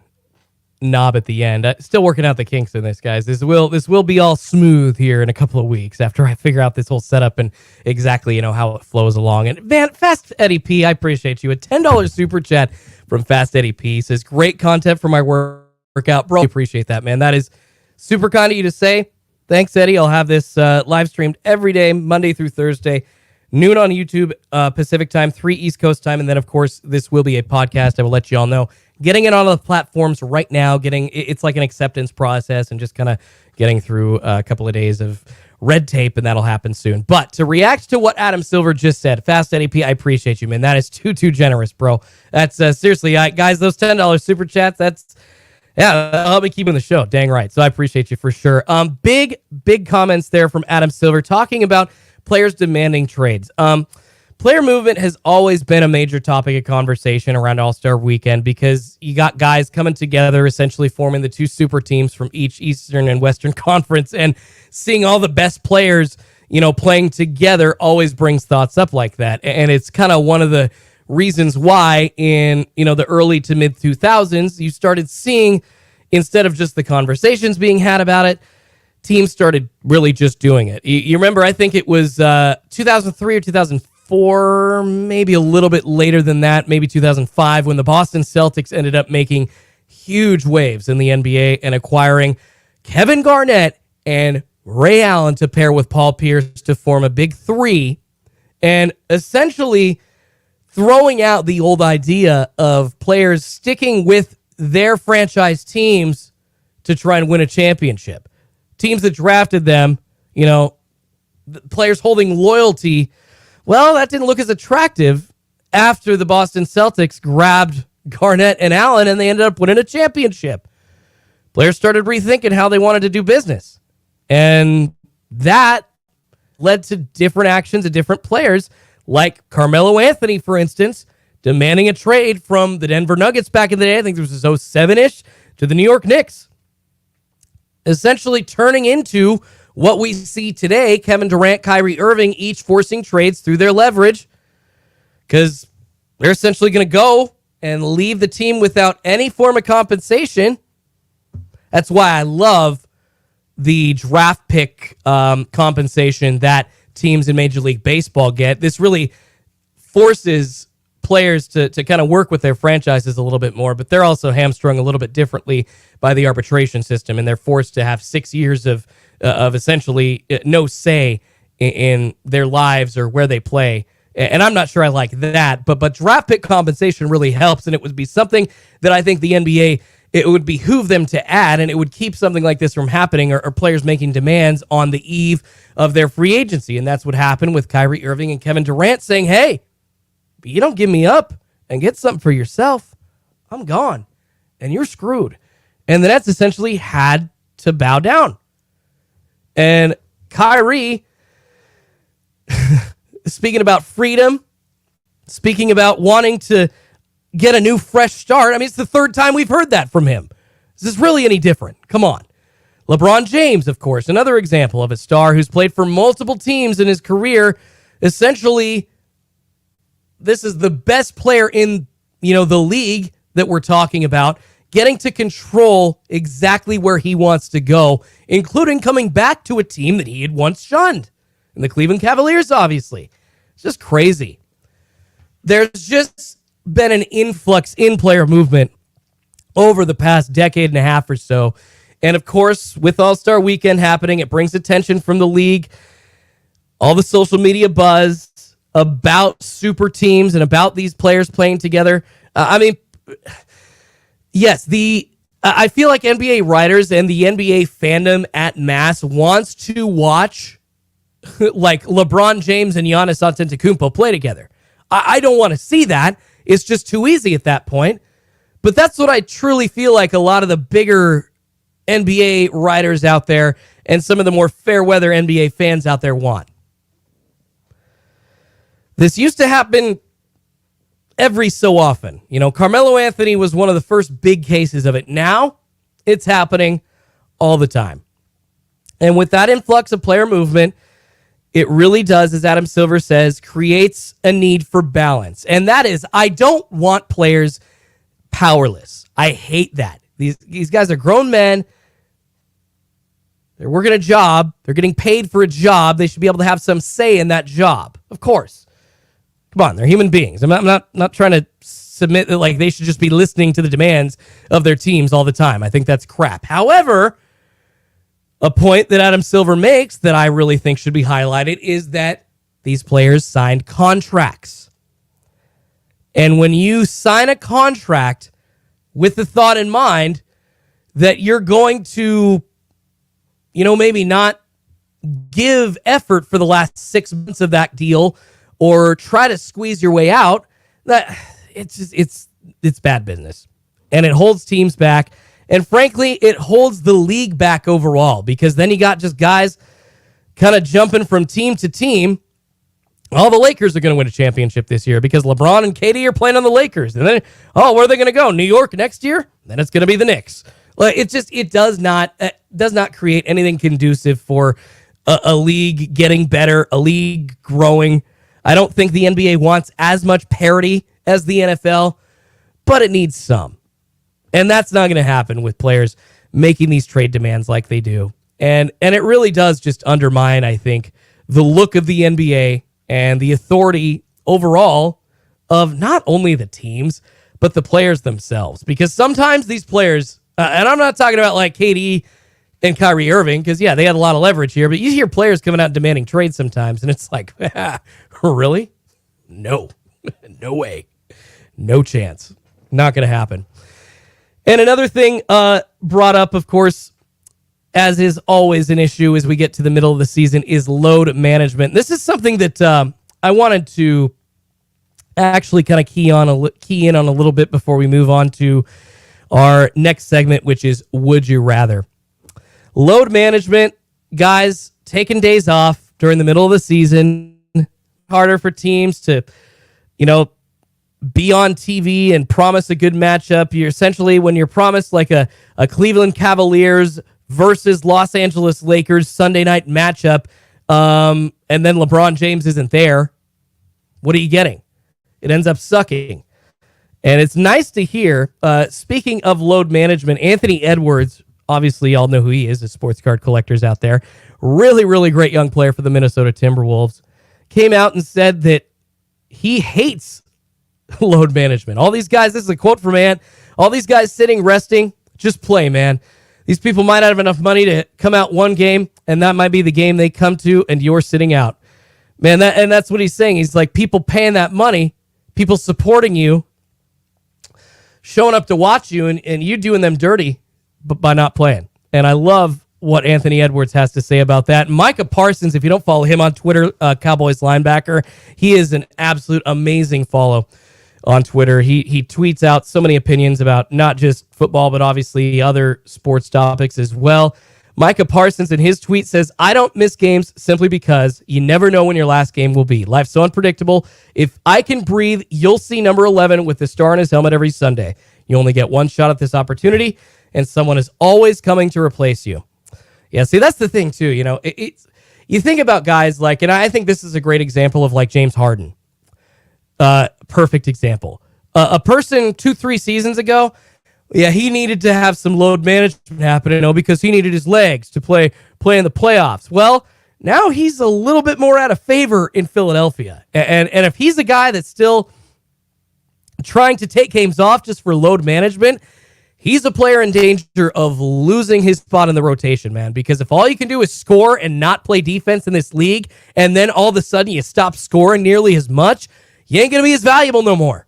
knob at the end. Still working out the kinks in this, guys. This will be all smooth here in a couple of weeks after I figure out this whole setup and exactly how it flows along. And Fast Eddie P, I appreciate you. A $10 super chat from Fast Eddie P says, great content for my workout, bro. Appreciate that, man. That is super kind of you to say. Thanks, Eddie. I'll have this live streamed every day, Monday through Thursday, noon on YouTube Pacific time, 3 East Coast time, and then of course this will be a podcast. I will let you all know. Getting it on the platforms right now, it's like an acceptance process and just kind of getting through a couple of days of red tape, and that'll happen soon. But to react to what Adam Silver just said, Fast Eddie P, I appreciate you, man. That is too generous, bro. That's seriously, guys, those $10 super chats, that'll help me keep in the show. Dang right. So I appreciate you for sure. Big comments there from Adam Silver talking about players demanding trades. Player movement has always been a major topic of conversation around All-Star Weekend because you got guys coming together, essentially forming the two super teams from each Eastern and Western Conference, and seeing all the best players, playing together always brings thoughts up like that. And it's kind of one of the reasons why in, the early to mid 2000s, you started seeing, instead of just the conversations being had about it, teams started really just doing it. You remember, I think it was 2003 or 2004, maybe a little bit later than that, maybe 2005, when the Boston Celtics ended up making huge waves in the NBA and acquiring Kevin Garnett and Ray Allen to pair with Paul Pierce to form a big three, and essentially throwing out the old idea of players sticking with their franchise teams to try and win a championship. Teams that drafted them, players holding loyalty, well, that didn't look as attractive after the Boston Celtics grabbed Garnett and Allen and they ended up winning a championship. Players started rethinking how they wanted to do business. And that led to different actions of different players, like Carmelo Anthony, for instance, demanding a trade from the Denver Nuggets back in the day. I think this was 07-ish to the New York Knicks. Essentially turning into what we see today, Kevin Durant, Kyrie Irving, each forcing trades through their leverage because they're essentially going to go and leave the team without any form of compensation. That's why I love the draft pick compensation that teams in Major League Baseball get. This really forces players to kind of work with their franchises a little bit more, but they're also hamstrung a little bit differently by the arbitration system, and they're forced to have 6 years of essentially no say in their lives or where they play. And I'm not sure I like that, but draft pick compensation really helps, and it would be something that I think the NBA, it would behoove them to add, and it would keep something like this from happening or players making demands on the eve of their free agency. And that's what happened with Kyrie Irving and Kevin Durant saying, hey, you don't give me up and get something for yourself, I'm gone, and you're screwed. And the Nets essentially had to bow down. And Kyrie, speaking about freedom, speaking about wanting to get a new fresh start, I mean, it's the third time we've heard that from him. Is this really any different? Come on. LeBron James, of course, another example of a star who's played for multiple teams in his career. Essentially, this is the best player in, the league that we're talking about, getting to control exactly where he wants to go, including coming back to a team that he had once shunned. And the Cleveland Cavaliers, obviously. It's just crazy. There's just been an influx in player movement over the past decade and a half or so. And of course, with All-Star Weekend happening, it brings attention from the league, all the social media buzz about super teams and about these players playing together. Yes, I feel like NBA writers and the NBA fandom at mass wants to watch like LeBron James and Giannis Antetokounmpo play together. I don't want to see that. It's just too easy at that point. But that's what I truly feel like a lot of the bigger NBA writers out there and some of the more fair weather NBA fans out there want. This used to happen every so often. Carmelo Anthony was one of the first big cases of it. Now it's happening all the time. And with that influx of player movement, it really does, as Adam Silver says, creates a need for balance. And that is, I don't want players powerless. I hate that. These guys are grown men. They're working a job. They're getting paid for a job. They should be able to have some say in that job. Of course. Come on, they're human beings. I'm not trying to submit that like they should just be listening to the demands of their teams all the time. I think that's crap. However, a point that Adam Silver makes that I really think should be highlighted is that these players signed contracts. And when you sign a contract with the thought in mind that you're going to, maybe not give effort for the last 6 months of that deal or try to squeeze your way out, that it's bad business. And it holds teams back. And frankly, it holds the league back overall, because then you got just guys kind of jumping from team to team. All the Lakers are going to win a championship this year because LeBron and KD are playing on the Lakers. And then, where are they going to go? New York next year? Then it's going to be the Knicks. Like, it does not create anything conducive for a league getting better, a league growing. I don't think the NBA wants as much parity as the NFL, but it needs some. And that's not going to happen with players making these trade demands like they do. And it really does just undermine, I think, the look of the NBA and the authority overall of not only the teams, but the players themselves. Because sometimes these players, and I'm not talking about like KD and Kyrie Irving, because, yeah, they had a lot of leverage here, but you hear players coming out demanding trades sometimes, and it's like, really? No. No way. No chance. Not going to happen. And another thing brought up, of course, as is always an issue as we get to the middle of the season, is load management. This is something that I wanted to actually kind of key in on a little bit before we move on to our next segment, which is Would You Rather? Load management, guys, taking days off during the middle of the season, harder for teams to, be on TV and promise a good matchup. You're essentially, when you're promised like a Cleveland Cavaliers versus Los Angeles Lakers Sunday night matchup, and then LeBron James isn't there, what are you getting? It ends up sucking. And it's nice to hear, speaking of load management, Anthony Edwards, obviously y'all know who he is, the sports card collectors out there, really, really great young player for the Minnesota Timberwolves, came out and said that he hates load management. All these guys, this is a quote from Ant, all these guys sitting, resting, just play, man. These people might not have enough money to come out one game, and that might be the game they come to, and you're sitting out. Man, that's what he's saying. He's like, people paying that money, people supporting you, showing up to watch you, and you doing them dirty by not playing. And I love what Anthony Edwards has to say about that. Micah Parsons, if you don't follow him on Twitter, Cowboys linebacker, he is an absolute amazing follow on Twitter. He tweets out so many opinions about not just football, but obviously other sports topics as well. Micah Parsons in his tweet says, I don't miss games simply because you never know when your last game will be. Life's so unpredictable. If I can breathe, you'll see number 11 with the star on his helmet every Sunday. You only get one shot at this opportunity, and someone is always coming to replace you. Yeah, see, that's the thing, too. You think about guys like, and I think this is a great example of like James Harden. Perfect example. A person 2-3 seasons ago, yeah, he needed to have some load management happen, because he needed his legs to play in the playoffs. Well, now he's a little bit more out of favor in Philadelphia. And if he's a guy that's still trying to take games off just for load management, he's a player in danger of losing his spot in the rotation, man, because if all you can do is score and not play defense in this league, and then all of a sudden you stop scoring nearly as much, you ain't going to be as valuable no more.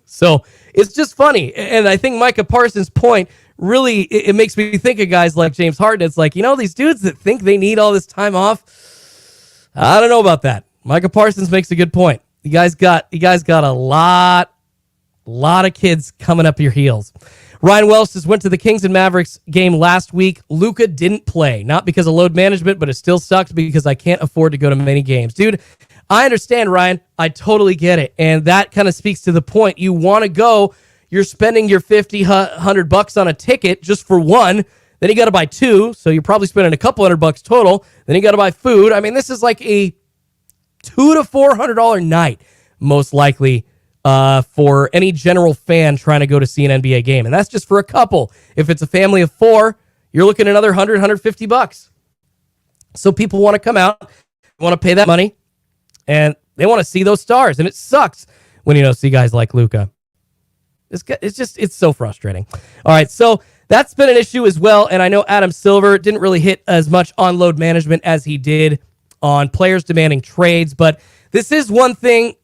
So it's just funny. And I think Micah Parsons' point really, it makes me think of guys like James Harden. It's like, these dudes that think they need all this time off, I don't know about that. Micah Parsons makes a good point. You guys got a lot of kids coming up your heels. Ryan Welsh just went to the Kings and Mavericks game last week. Luka didn't play, not because of load management, but it still sucked because I can't afford to go to many games. Dude, I understand, Ryan. I totally get it. And that kind of speaks to the point. You want to go, you're spending your $50, $100 on a ticket just for one. Then you got to buy two. So you're probably spending a couple $100 total. Then you got to buy food. I mean, this is like a $200 to $400 night, most likely, for any general fan trying to go to see an NBA game. And that's just for a couple. If it's a family of four, you're looking at another $100, $150. So people want to come out, want to pay that money, and they want to see those stars. And it sucks when you don't see guys like Luka. It's so frustrating. All right, so that's been an issue as well. And I know Adam Silver didn't really hit as much on load management as he did on players demanding trades. But this is one thing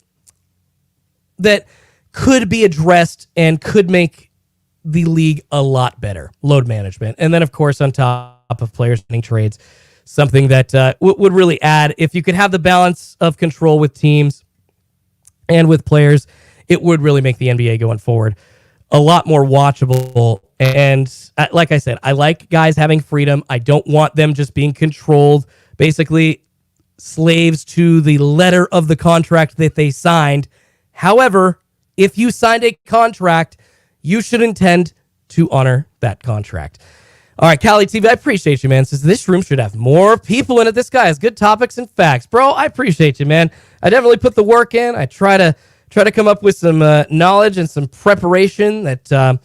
that could be addressed and could make the league a lot better, load management. And then, of course, on top of players demanding trades, something that would really add, if you could have the balance of control with teams and with players, it would really make the NBA going forward a lot more watchable. And like I said, I like guys having freedom. I don't want them just being controlled, basically slaves to the letter of the contract that they signed. However, if you signed a contract, you should intend to honor that contract. All right, Cali TV, I appreciate you, man. Says this room should have more people in it. This guy has good topics and facts. Bro, I appreciate you, man. I definitely put the work in. I try to come up with some knowledge and some preparation that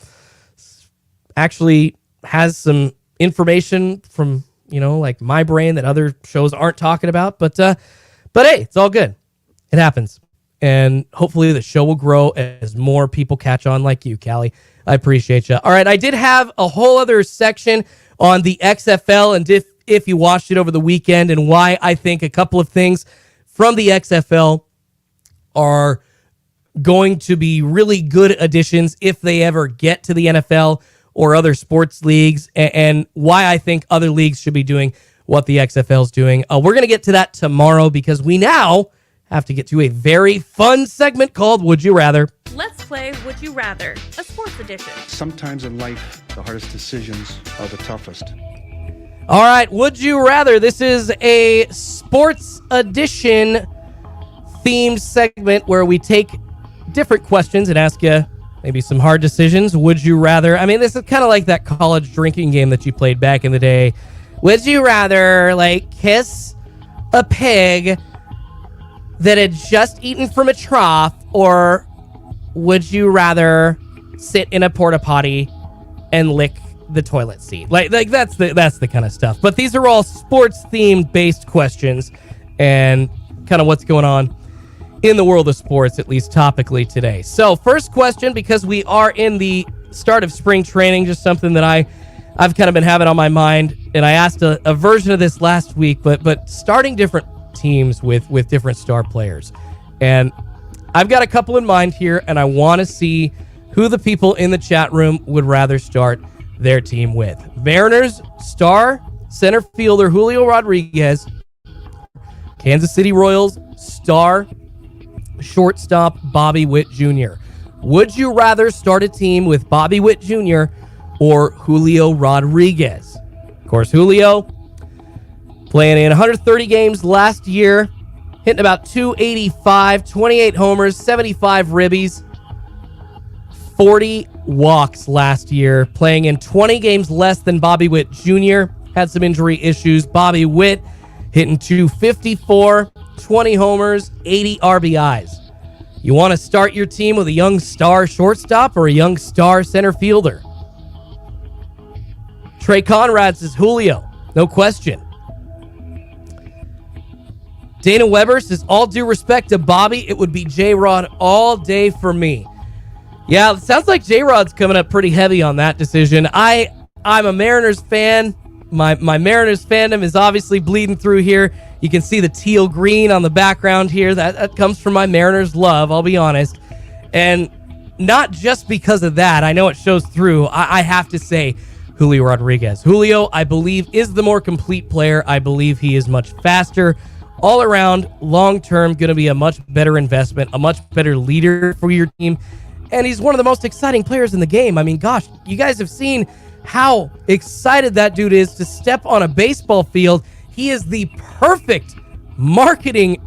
actually has some information from, like my brain that other shows aren't talking about. But hey, it's all good. It happens. And hopefully the show will grow as more people catch on like you, Callie. I appreciate you. All right, I did have a whole other section on the XFL and if you watched it over the weekend and why I think a couple of things from the XFL are going to be really good additions if they ever get to the NFL or other sports leagues, and why I think other leagues should be doing what the XFL is doing. We're going to get to that tomorrow because we now have to get to a very fun segment called Would You Rather. Let's play Would You Rather, a sports edition. Sometimes in life, the hardest decisions are the toughest. All right, Would You Rather. This is a sports edition themed segment where we take different questions and ask you maybe some hard decisions. Would you rather? I mean, this is kind of like that college drinking game that you played back in the day. Would you rather, like, kiss a pig that had just eaten from a trough, or would you rather sit in a porta potty and lick the toilet seat? Like that's the kind of stuff. But these are all sports themed based questions and kind of what's going on in the world of sports, at least topically today. So first question, because we are in the start of spring training, just something that I've kind of been having on my mind, and I asked a version of this last week, but starting different teams with different star players. And I've got a couple in mind here, and I want to see who the people in the chat room would rather start their team with. Mariners star center fielder Julio Rodriguez, Kansas City Royals star shortstop Bobby Witt Jr. Would you rather start a team with Bobby Witt Jr. or Julio Rodriguez? Of course, Julio playing in 130 games last year, hitting about 285, 28 homers, 75 ribbies, 40 walks last year, playing in 20 games less than Bobby Witt Jr. Had some injury issues. Bobby Witt hitting 254, 20 homers, 80 RBIs. You want to start your team with a young star shortstop or a young star center fielder? Trey Conrad says Julio, no question. Dana Weber says, all due respect to Bobby, it would be J-Rod all day for me. Yeah, it sounds like J-Rod's coming up pretty heavy on that decision. I'm a Mariners fan. My Mariners fandom is obviously bleeding through here. You can see the teal green on the background here. That comes from my Mariners love, I'll be honest. And not just because of that, I know it shows through. I have to say Julio Rodriguez. Julio, I believe, is the more complete player. I believe he is much faster. All around, long-term, going to be a much better investment, a much better leader for your team. And he's one of the most exciting players in the game. I mean, gosh, you guys have seen how excited that dude is to step on a baseball field. He is the perfect marketing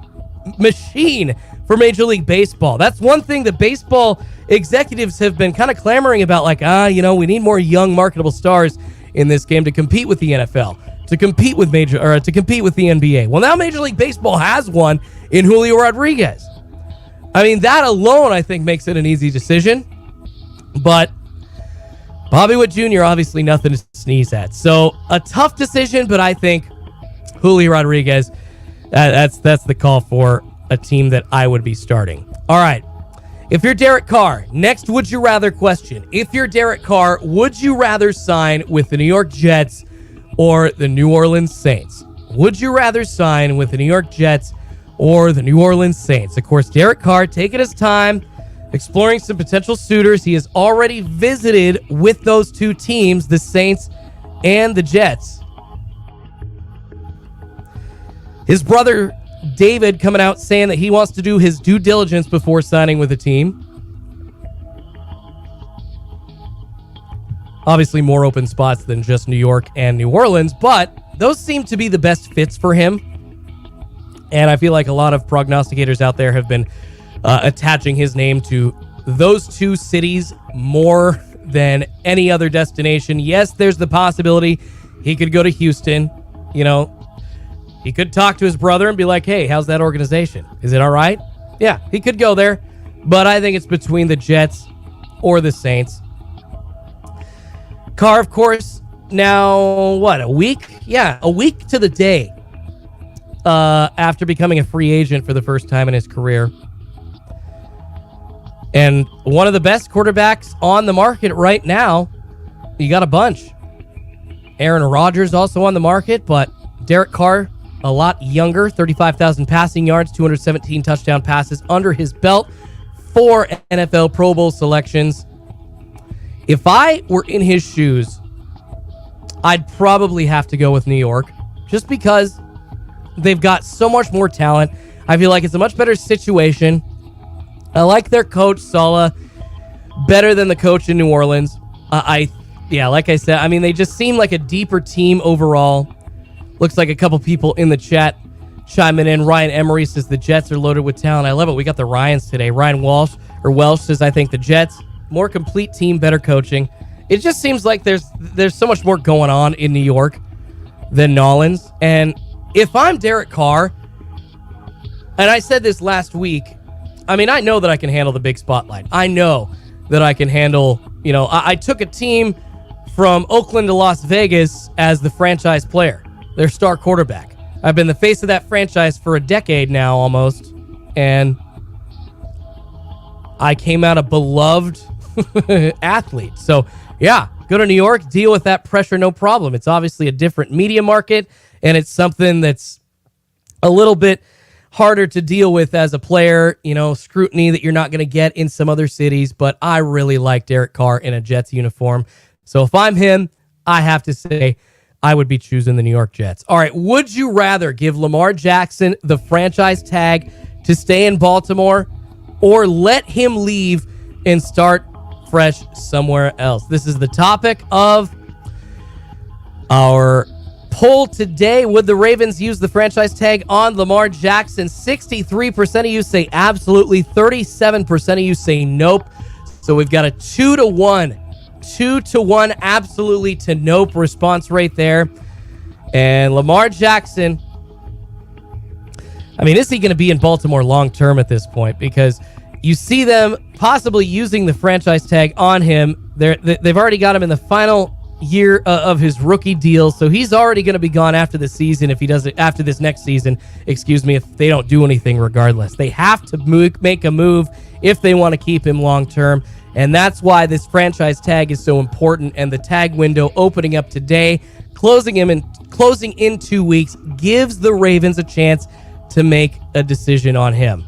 machine for Major League Baseball. That's one thing that baseball executives have been kind of clamoring about, like, we need more young marketable stars in this game to compete with the NFL, to compete with the NBA. Well, now Major League Baseball has one in Julio Rodriguez. I mean, that alone, I think, makes it an easy decision. But Bobby Witt Jr., obviously nothing to sneeze at. So a tough decision, but I think Julio Rodriguez, that's the call for a team that I would be starting. All right. If you're Derek Carr, next would you rather question. If you're Derek Carr, would you rather sign with the New York Jets or the New Orleans Saints? Would you rather sign with the New York Jets or the New Orleans Saints? Of course, Derek Carr taking his time, exploring some potential suitors. He has already visited with those two teams, the Saints and the Jets. His brother David coming out saying that he wants to do his due diligence before signing with a team. Obviously more open spots than just New York and New Orleans, but those seem to be the best fits for him. And I feel like a lot of prognosticators out there have been attaching his name to those two cities more than any other destination. Yes, there's the possibility he could go to Houston. He could talk to his brother and be like, hey, how's that organization? Is it all right? Yeah, he could go there. But I think it's between the Jets or the Saints. Carr, of course, now, a week? Yeah, a week to the day after becoming a free agent for the first time in his career. And one of the best quarterbacks on the market right now. You got a bunch. Aaron Rodgers also on the market, but Derek Carr, a lot younger, 35,000 passing yards, 217 touchdown passes under his belt, 4 NFL Pro Bowl selections. If I were in his shoes, I'd probably have to go with New York just because they've got so much more talent. I feel like it's a much better situation. I like their coach, Saleh, better than the coach in New Orleans. Like I said, I mean, they just seem like a deeper team overall. Looks like a couple people in the chat chiming in. Ryan Emery says the Jets are loaded with talent. I love it. We got the Ryans today. Ryan Welsh says, I think the Jets, more complete team, better coaching. It just seems like there's so much more going on in New York than Nolans. And if I'm Derek Carr, and I said this last week, I mean, I know that I can handle the big spotlight. I know that I can handle, I took a team from Oakland to Las Vegas as the franchise player, their star quarterback. I've been the face of that franchise for a decade now almost, and I came out a beloved athlete. So, yeah, go to New York, deal with that pressure, no problem. It's obviously a different media market, and it's something that's a little bit harder to deal with as a player, scrutiny that you're not going to get in some other cities, but I really like Derek Carr in a Jets uniform. So if I'm him, I have to say I would be choosing the New York Jets. All right, would you rather give Lamar Jackson the franchise tag to stay in Baltimore or let him leave and start fresh somewhere else? This is the topic of our poll today. Would the Ravens use the franchise tag on Lamar Jackson? 63% of you say absolutely. 37% of you say nope. So we've got a 2-1 absolutely to nope response rate there. And Lamar Jackson, I mean, is he going to be in Baltimore long term at this point? Because you see them possibly using the franchise tag on him. They've already got him in the final year of his rookie deal, so he's already going to be gone after the season if he doesn't, after this next season, if they don't do anything regardless. They have to make a move if they want to keep him long term, and that's why this franchise tag is so important. And the tag window opening up today, closing in 2 weeks, gives the Ravens a chance to make a decision on him.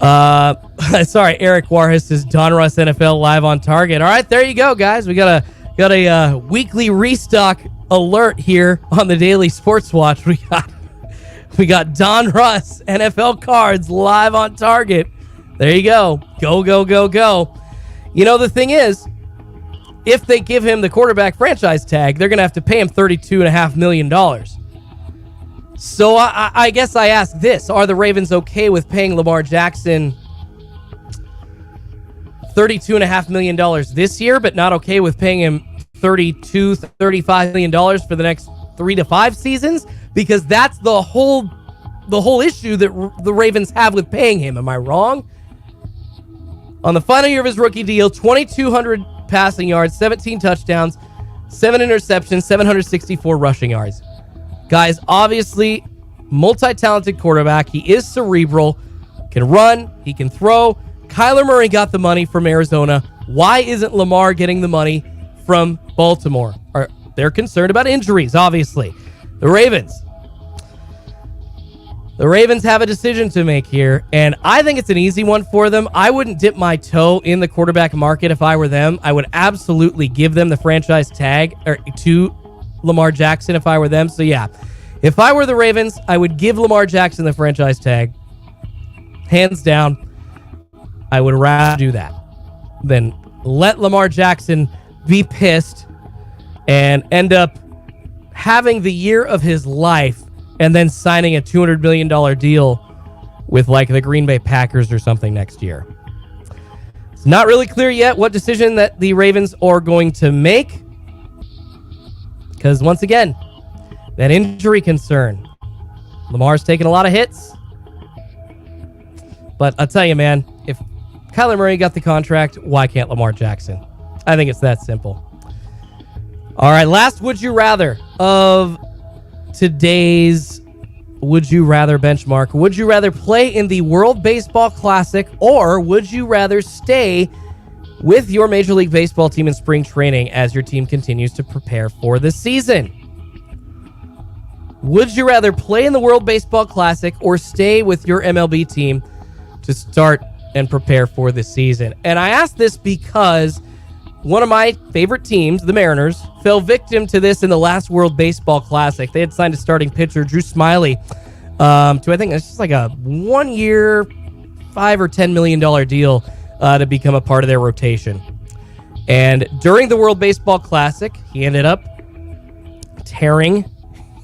Sorry, Eric Warhis says Don Russ NFL live on Target. All right, there you go, guys. We got a weekly restock alert here on the Daily Sports Watch. We got Don Russ NFL cards live on Target. There you go. Go, go, go, go. The thing is, if they give him the quarterback franchise tag, they're going to have to pay him $32.5 million. So I guess I ask this. Are the Ravens okay with paying Lamar Jackson $32.5 million this year, but not okay with paying him $35 million for the next 3 to 5 seasons? Because that's the whole issue that the Ravens have with paying him. Am I wrong? On the final year of his rookie deal, 2,200 passing yards, 17 touchdowns, 7 interceptions, 764 rushing yards. Guys, obviously, multi-talented quarterback. He is cerebral, can run, he can throw. Kyler Murray got the money from Arizona. Why isn't Lamar getting the money from Baltimore? They're concerned about injuries, obviously. The Ravens have a decision to make here, and I think it's an easy one for them. I wouldn't dip my toe in the quarterback market if I were them. I would absolutely give them the franchise tag to Lamar Jackson if I were them. So yeah, if I were the Ravens, I would give Lamar Jackson the franchise tag. Hands down, I would rather do that than let Lamar Jackson be pissed and end up having the year of his life and then signing a $200 million deal with like the Green Bay Packers or something next year. It's not really clear yet what decision that the Ravens are going to make, because once again, that injury concern. Lamar's taken a lot of hits. But I'll tell you, man, if Kyler Murray got the contract, why can't Lamar Jackson? I think it's that simple. All right, last Would You Rather of today's Would You Rather benchmark. Would you rather play in the World Baseball Classic, or would you rather stay with your Major League Baseball team in spring training as your team continues to prepare for the season? Would you rather play in the World Baseball Classic or stay with your MLB team to start and prepare for the season. And I ask this because one of my favorite teams, the Mariners, fell victim to this in the last World Baseball Classic. They had signed a starting pitcher, Drew Smiley, to I think it's just like a 1 year, $5 or $10 million deal to become a part of their rotation. And during the World Baseball Classic, he ended up tearing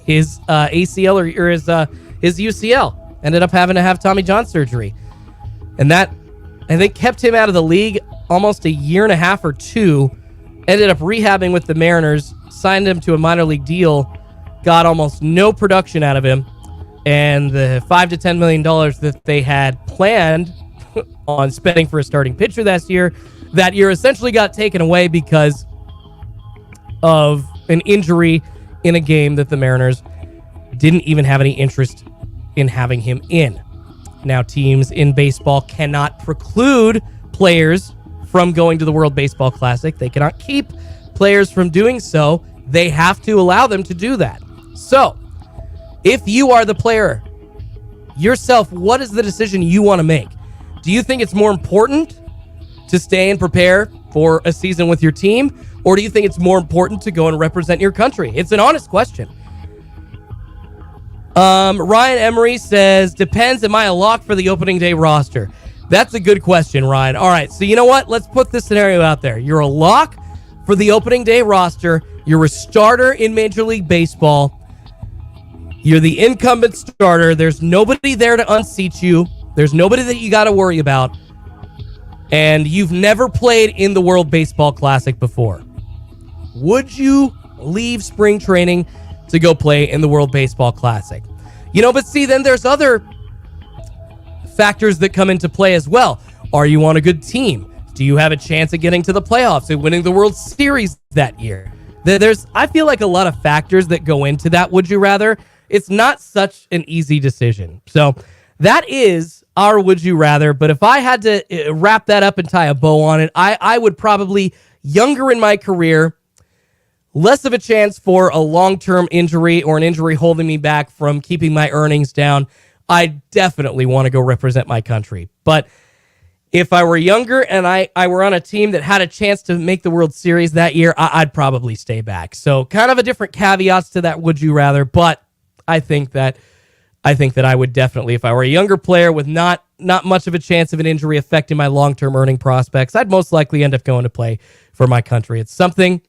his ACL or his UCL. Ended up having to have Tommy John surgery. And that, I think, kept him out of the league almost a year and a half or two. Ended up rehabbing with the Mariners, signed him to a minor league deal, got almost no production out of him. And the $5 to $10 million that they had planned on spending for a starting pitcher that year essentially got taken away because of an injury in a game that the Mariners didn't even have any interest in having him in. Now, teams in baseball cannot preclude players from going to the World Baseball Classic. They cannot keep players from doing so. They have to allow them to do that. So, if you are the player yourself, what is the decision you want to make? Do you think it's more important to stay and prepare for a season with your team, or do you think it's more important to go and represent your country? It's an honest question. Ryan Emery says, depends, am I a lock for the opening day roster? That's a good question, Ryan. All right, so you know what? Let's put this scenario out there. You're a lock for the opening day roster. You're a starter in Major League Baseball. You're the incumbent starter. There's nobody there to unseat you. There's nobody that you got to worry about. And you've never played in the World Baseball Classic before. Would you leave spring training to go play in the World Baseball Classic? You know, but see, then there's other factors that come into play as well. Are you on a good team? Do you have a chance of getting to the playoffs and winning the World Series that year? I feel like a lot of factors that go into that would you rather. It's not such an easy decision. So that is our would you rather. But if I had to wrap that up and tie a bow on it, I would probably, younger in my career, less of a chance for a long-term injury or an injury holding me back from keeping my earnings down. I definitely want to go represent my country. But if I were younger and I were on a team that had a chance to make the World Series that year, I'd probably stay back. So kind of a different caveats to that would you rather, but I think that I would definitely, if I were a younger player with not much of a chance of an injury affecting my long-term earning prospects, I'd most likely end up going to play for my country. It's something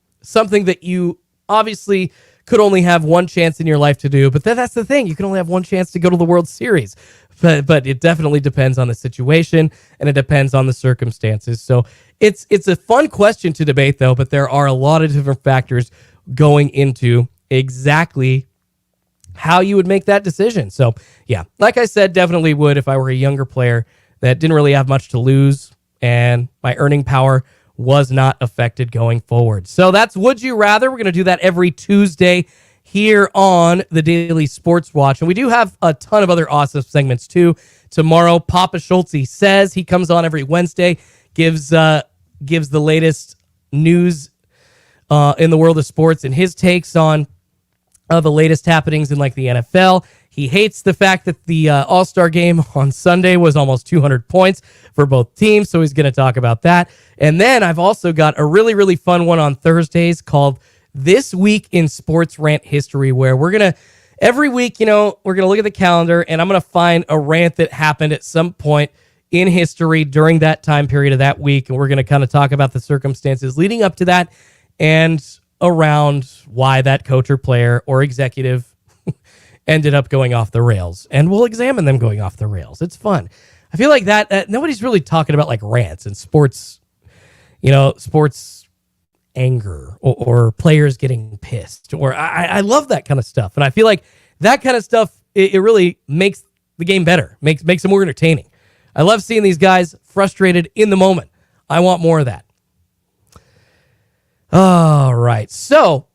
that you obviously could only have one chance in your life to do, but that's the thing. You can only have one chance to go to the World Series. But it definitely depends on the situation, and it depends on the circumstances. So it's a fun question to debate, though, but there are a lot of different factors going into exactly how you would make that decision. So, yeah, like I said, definitely would if I were a younger player that didn't really have much to lose and my earning power was not affected going forward. So that's Would You Rather. We're going to do that every Tuesday here on the Daily Sports Watch. And we do have a ton of other awesome segments too. Tomorrow, Papa Schultzy Says. He comes on every Wednesday, gives the latest news in the world of sports and his takes on the latest happenings in like the NFL. He hates the fact that the All-Star game on Sunday was almost 200 points for both teams, so he's going to talk about that. And then I've also got a really, really fun one on Thursdays called This Week in Sports Rant History, where we're going to, every week, we're going to look at the calendar, and I'm going to find a rant that happened at some point in history during that time period of that week, and we're going to kind of talk about the circumstances leading up to that and around why that coach or player or executive ended up going off the rails. And we'll examine them going off the rails. It's fun. I feel like that nobody's really talking about like rants and sports, sports anger or players getting pissed. Or I love that kind of stuff. And I feel like that kind of stuff, it really makes the game better, makes it more entertaining. I love seeing these guys frustrated in the moment. I want more of that. All right. So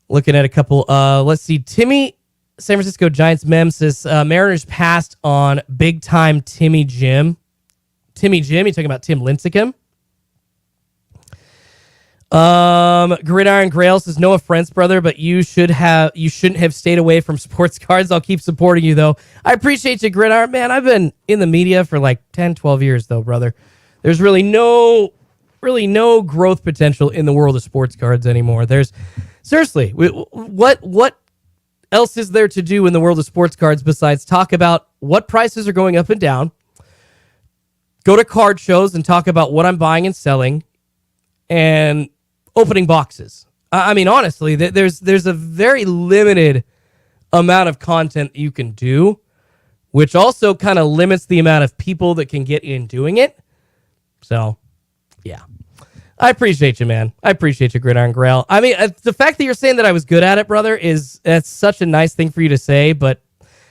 looking at a couple, let's see. Timmy, San Francisco Giants mem says Mariners passed on big time Timmy Jim. Timmy Jim, you talking about Tim Lincecum? Gridiron Grail says, no offense, brother, but you shouldn't have stayed away from sports cards. I'll keep supporting you, though. I appreciate you, Gridiron. Man, I've been in the media for like 10, 12 years, though, brother. There's really no growth potential in the world of sports cards anymore. There's seriously, what else is there to do in the world of sports cards besides talk about what prices are going up and down, go to card shows and talk about what I'm buying and selling, and opening boxes. I mean, honestly, there's a very limited amount of content you can do, which also kind of limits the amount of people that can get in doing it. So, yeah. I appreciate you, man. I appreciate you, Gridiron Grail. I mean, the fact that you're saying that I was good at it, brother, that's such a nice thing for you to say, but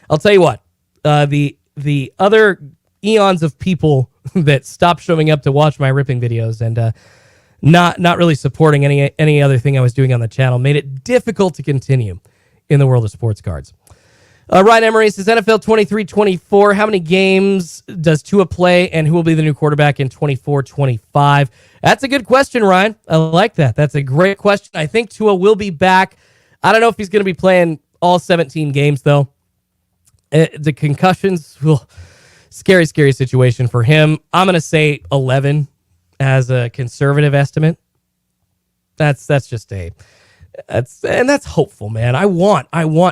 I'll tell you what. The other eons of people that stopped showing up to watch my ripping videos and not really supporting any other thing I was doing on the channel made it difficult to continue in the world of sports cards. Ryan Emery says, NFL 23-24, how many games does Tua play, and who will be the new quarterback in 24-25? That's a good question, Ryan. I like that. That's a great question. I think Tua will be back. I don't know if he's going to be playing all 17 games, though. The concussions, scary situation for him. I'm going to say 11 as a conservative estimate. That's hopeful, man. I want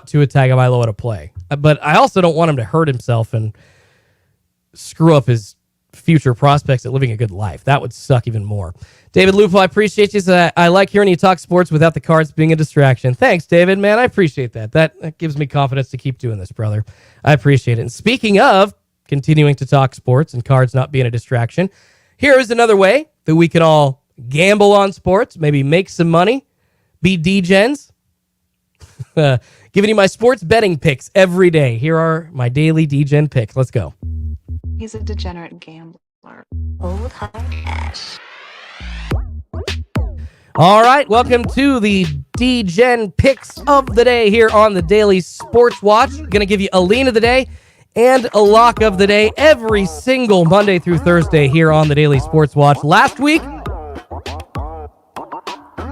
Tua Tagovailoa to play, but I also don't want him to hurt himself and screw up his future prospects at living a good life. That would suck even more. David Lupo, I appreciate you. I like hearing you talk sports without the cards being a distraction. Thanks, David, man. I appreciate that. That gives me confidence to keep doing this, brother. I appreciate it. And speaking of continuing to talk sports and cards not being a distraction, here is another way that we can all gamble on sports, maybe make some money, be D-Gens. Giving you my sports betting picks every day. Here are my daily D-Gen picks. Let's go. He's a degenerate gambler. Old hard cash. All right, welcome to the D-Gen picks of the day here on the Daily Sports Watch. Going to give you a lean of the day and a lock of the day every single Monday through Thursday here on the Daily Sports Watch. Last week,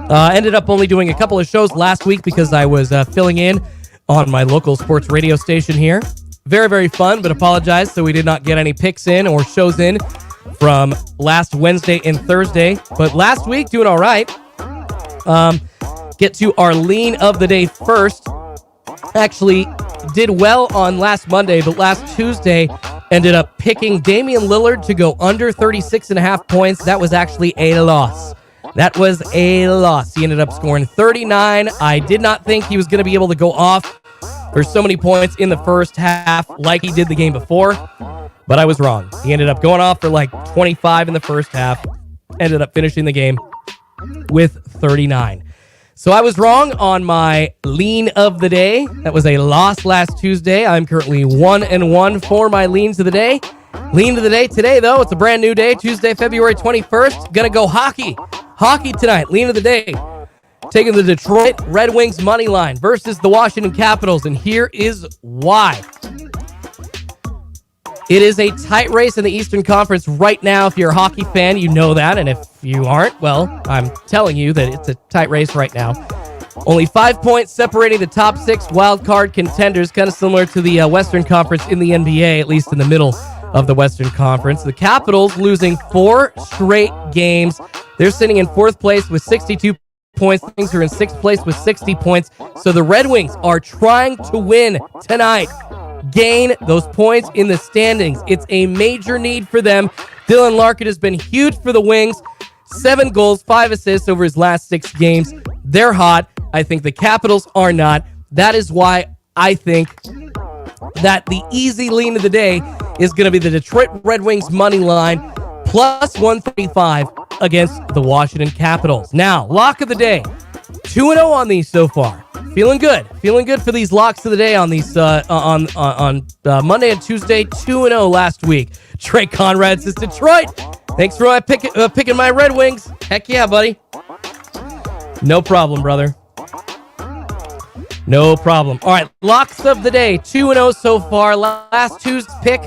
ended up only doing a couple of shows last week because I was filling in on my local sports radio station here. Very, very fun, but apologize so we did not get any picks in or shows in from last Wednesday and Thursday. But last week, doing all right. Get to our lean of the day first. Actually, did well on last Monday, but last Tuesday ended up picking Damian Lillard to go under 36.5 points. That was actually a loss. That was a loss. He ended up scoring 39. I did not think he was going to be able to go off for so many points in the first half like he did the game before, but I was wrong. He ended up going off for like 25 in the first half, ended up finishing the game with 39. So I was wrong on my lean of the day. That was a loss last Tuesday. I'm currently 1-1 for my leans of the day. Lean of the day today, though. It's a brand new day, Tuesday, February 21st. Gonna go hockey. Hockey tonight. Lean of the day. Taking the Detroit Red Wings money line versus the Washington Capitals, and here is why. It is a tight race in the Eastern Conference right now. If you're a hockey fan, you know that, and if you aren't, well, I'm telling you that it's a tight race right now. Only 5 points separating the top 6 wild card contenders, kind of similar to the Western Conference in the NBA, at least in the middle of the Western Conference. The Capitals losing 4 straight games. They're sitting in 4th place with 62 points. The Wings are in 6th place with 60 points. So the Red Wings are trying to win tonight. Gain those points in the standings. It's a major need for them. Dylan Larkin has been huge for the Wings. 7 goals, 5 assists over his last 6 games. They're hot. I think the Capitals are not. That is why I think that the easy lean of the day is going to be the Detroit Red Wings money line plus 135 against the Washington Capitals. Now, lock of the day. 2-0 on these so far. Feeling good. Feeling good for these locks of the day on these on Monday and Tuesday. 2-0 last week. Trey Conrad says Detroit. Thanks for picking my Red Wings. Heck yeah, buddy. No problem, brother. No problem. All right, locks of the day. 2-0 so far. Last Tuesday's pick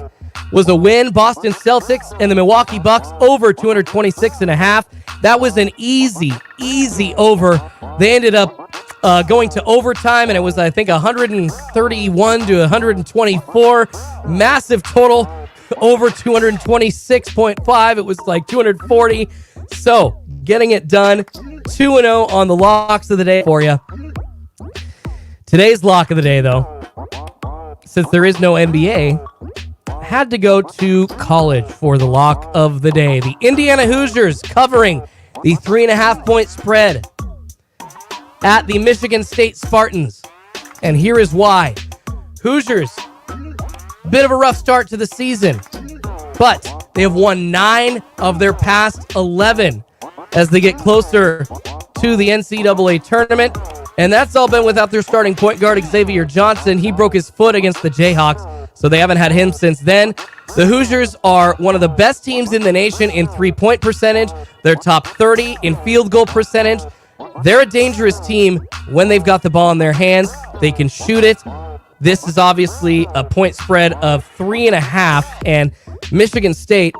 was a win. Boston Celtics and the Milwaukee Bucks over 226.5. That was an easy over. They ended up going to overtime, and it was, I think, 131 to 124. Massive total, over 226.5. It was like 240. So, getting it done. 2-0 on the locks of the day for you. Today's lock of the day, though, since there is no NBA, had to go to college for the lock of the day. The Indiana Hoosiers covering the 3.5-point spread at the Michigan State Spartans. And here is why. Hoosiers, bit of a rough start to the season, but they have won 9 of their past 11 as they get closer to the NCAA tournament. And that's all been without their starting point guard, Xavier Johnson. He broke his foot against the Jayhawks, so they haven't had him since then. The Hoosiers are one of the best teams in the nation in three-point percentage. They're top 30 in field goal percentage. They're a dangerous team when they've got the ball in their hands. They can shoot it. This is obviously a point spread of 3.5, and Michigan State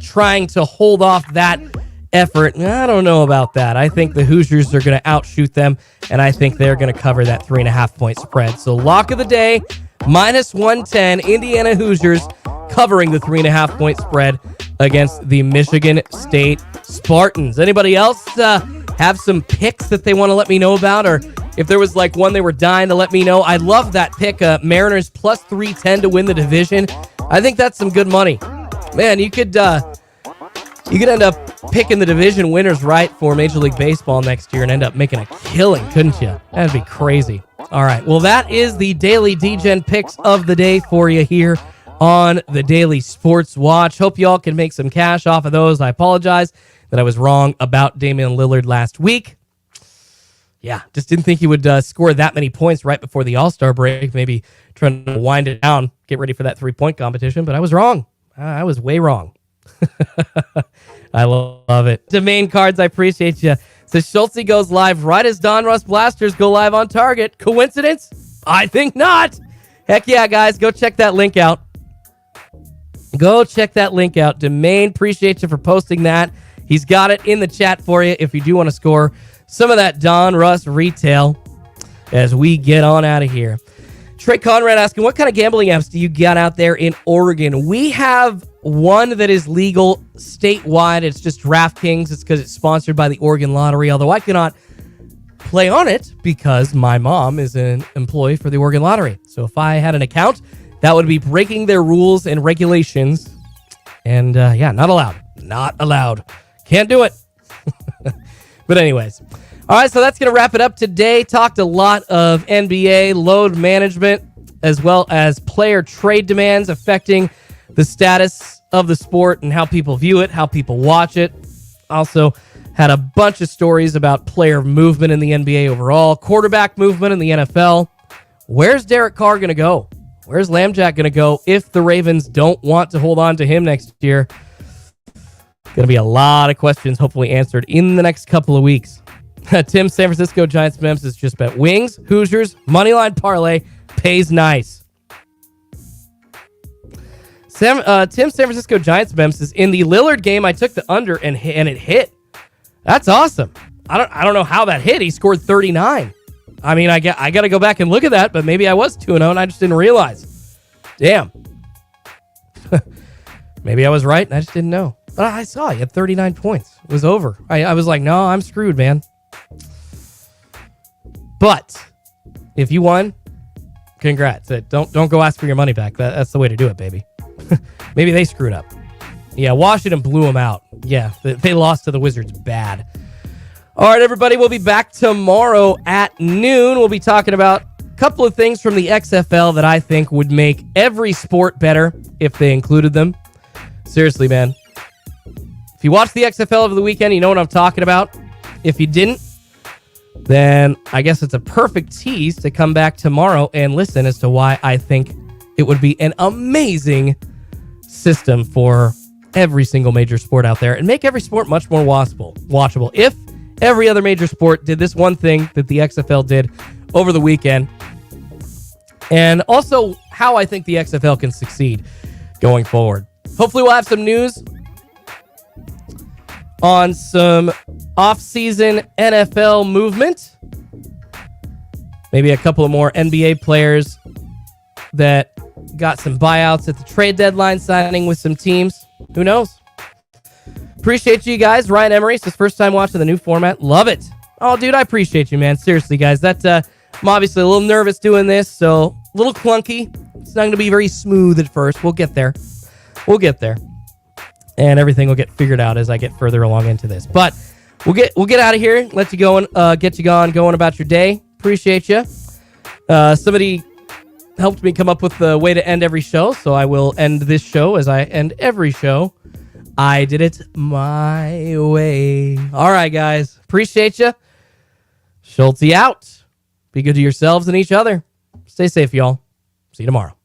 trying to hold off that effort. I don't know about that. I think the Hoosiers are going to outshoot them, and I think they're going to cover that 3.5-point spread. So lock of the day, minus 110, Indiana Hoosiers covering the 3.5-point spread against the Michigan State Spartans. Anybody else have some picks that they want to let me know about, or if there was like one they were dying to let me know? I love that pick, Mariners plus 310 to win the division. I think that's some good money. Man, you could end up picking the division winners right for Major League Baseball next year and end up making a killing, couldn't you? That'd be crazy. All right, well, that is the daily DGen picks of the day for you here on the Daily Sports Watch. Hope y'all can make some cash off of those. I apologize that I was wrong about Damian Lillard last week. Yeah, just didn't think he would score that many points right before the All-Star break. Maybe trying to wind it down, get ready for that three-point competition, but I was wrong. I was way wrong. I love it. Domain Cards, I appreciate you. So Schultzy goes live right as Don Russ Blasters go live on Target. Coincidence? I think not. Heck yeah, guys. Go check that link out. Domain, appreciate you for posting that. He's got it in the chat for you if you do want to score some of that Don Russ retail as we get on out of here. Trey Conrad asking, what kind of gambling apps do you got out there in Oregon? We have one that is legal statewide. It's just DraftKings. It's because it's sponsored by the Oregon Lottery, although I cannot play on it because my mom is an employee for the Oregon Lottery. So if I had an account, that would be breaking their rules and regulations. And not allowed. Not allowed. Can't do it. But anyways. All right, so that's going to wrap it up today. Talked a lot of NBA load management as well as player trade demands affecting the status of the sport and how people view it, how people watch it. Also had a bunch of stories about player movement in the NBA overall, quarterback movement in the NFL. Where's Derek Carr going to go? Where's Lambjack going to go if the Ravens don't want to hold on to him next year? Going to be a lot of questions hopefully answered in the next couple of weeks. Tim, San Francisco Giants Mems is just bet Wings, Hoosiers, Moneyline Parlay, pays nice. Tim, San Francisco Giants Mems is in the Lillard game. I took the under and it hit. That's awesome. I don't know how that hit. He scored 39. I mean, I got to go back and look at that, but maybe I was 2-0 and I just didn't realize. Damn. Maybe I was right and I just didn't know. But I saw he had 39 points. It was over. I was like, no, I'm screwed, man. But if you won, congrats. Don't go ask for your money back. That's the way to do it, baby. Maybe they screwed up. Yeah, Washington blew them out. Yeah, they lost to the Wizards bad. All right, everybody, we'll be back tomorrow at noon. We'll be talking about a couple of things from the XFL that I think would make every sport better if they included them. Seriously, man. If you watched the XFL over the weekend, you know what I'm talking about. If you didn't, then I guess it's a perfect tease to come back tomorrow and listen as to why I think it would be an amazing system for every single major sport out there and make every sport much more watchable. If every other major sport did this one thing that the XFL did over the weekend. And also how how I think the XFL can succeed going forward. Hopefully we'll have some news on some off-season NFL movement. Maybe a couple of more NBA players that got some buyouts at the trade deadline, signing with some teams. Who knows? Appreciate you guys. Ryan Emery, it's his first time watching the new format. Love it. Oh, dude, I appreciate you, man. Seriously, guys. I'm obviously a little nervous doing this, so a little clunky. It's not going to be very smooth at first. We'll get there. And everything will get figured out as I get further along into this. But we'll get out of here. Let you go and get you going about your day. Appreciate you. Somebody helped me come up with the way to end every show, so I will end this show as I end every show. I did it my way. All right, guys. Appreciate you. Schultzy out. Be good to yourselves and each other. Stay safe, y'all. See you tomorrow.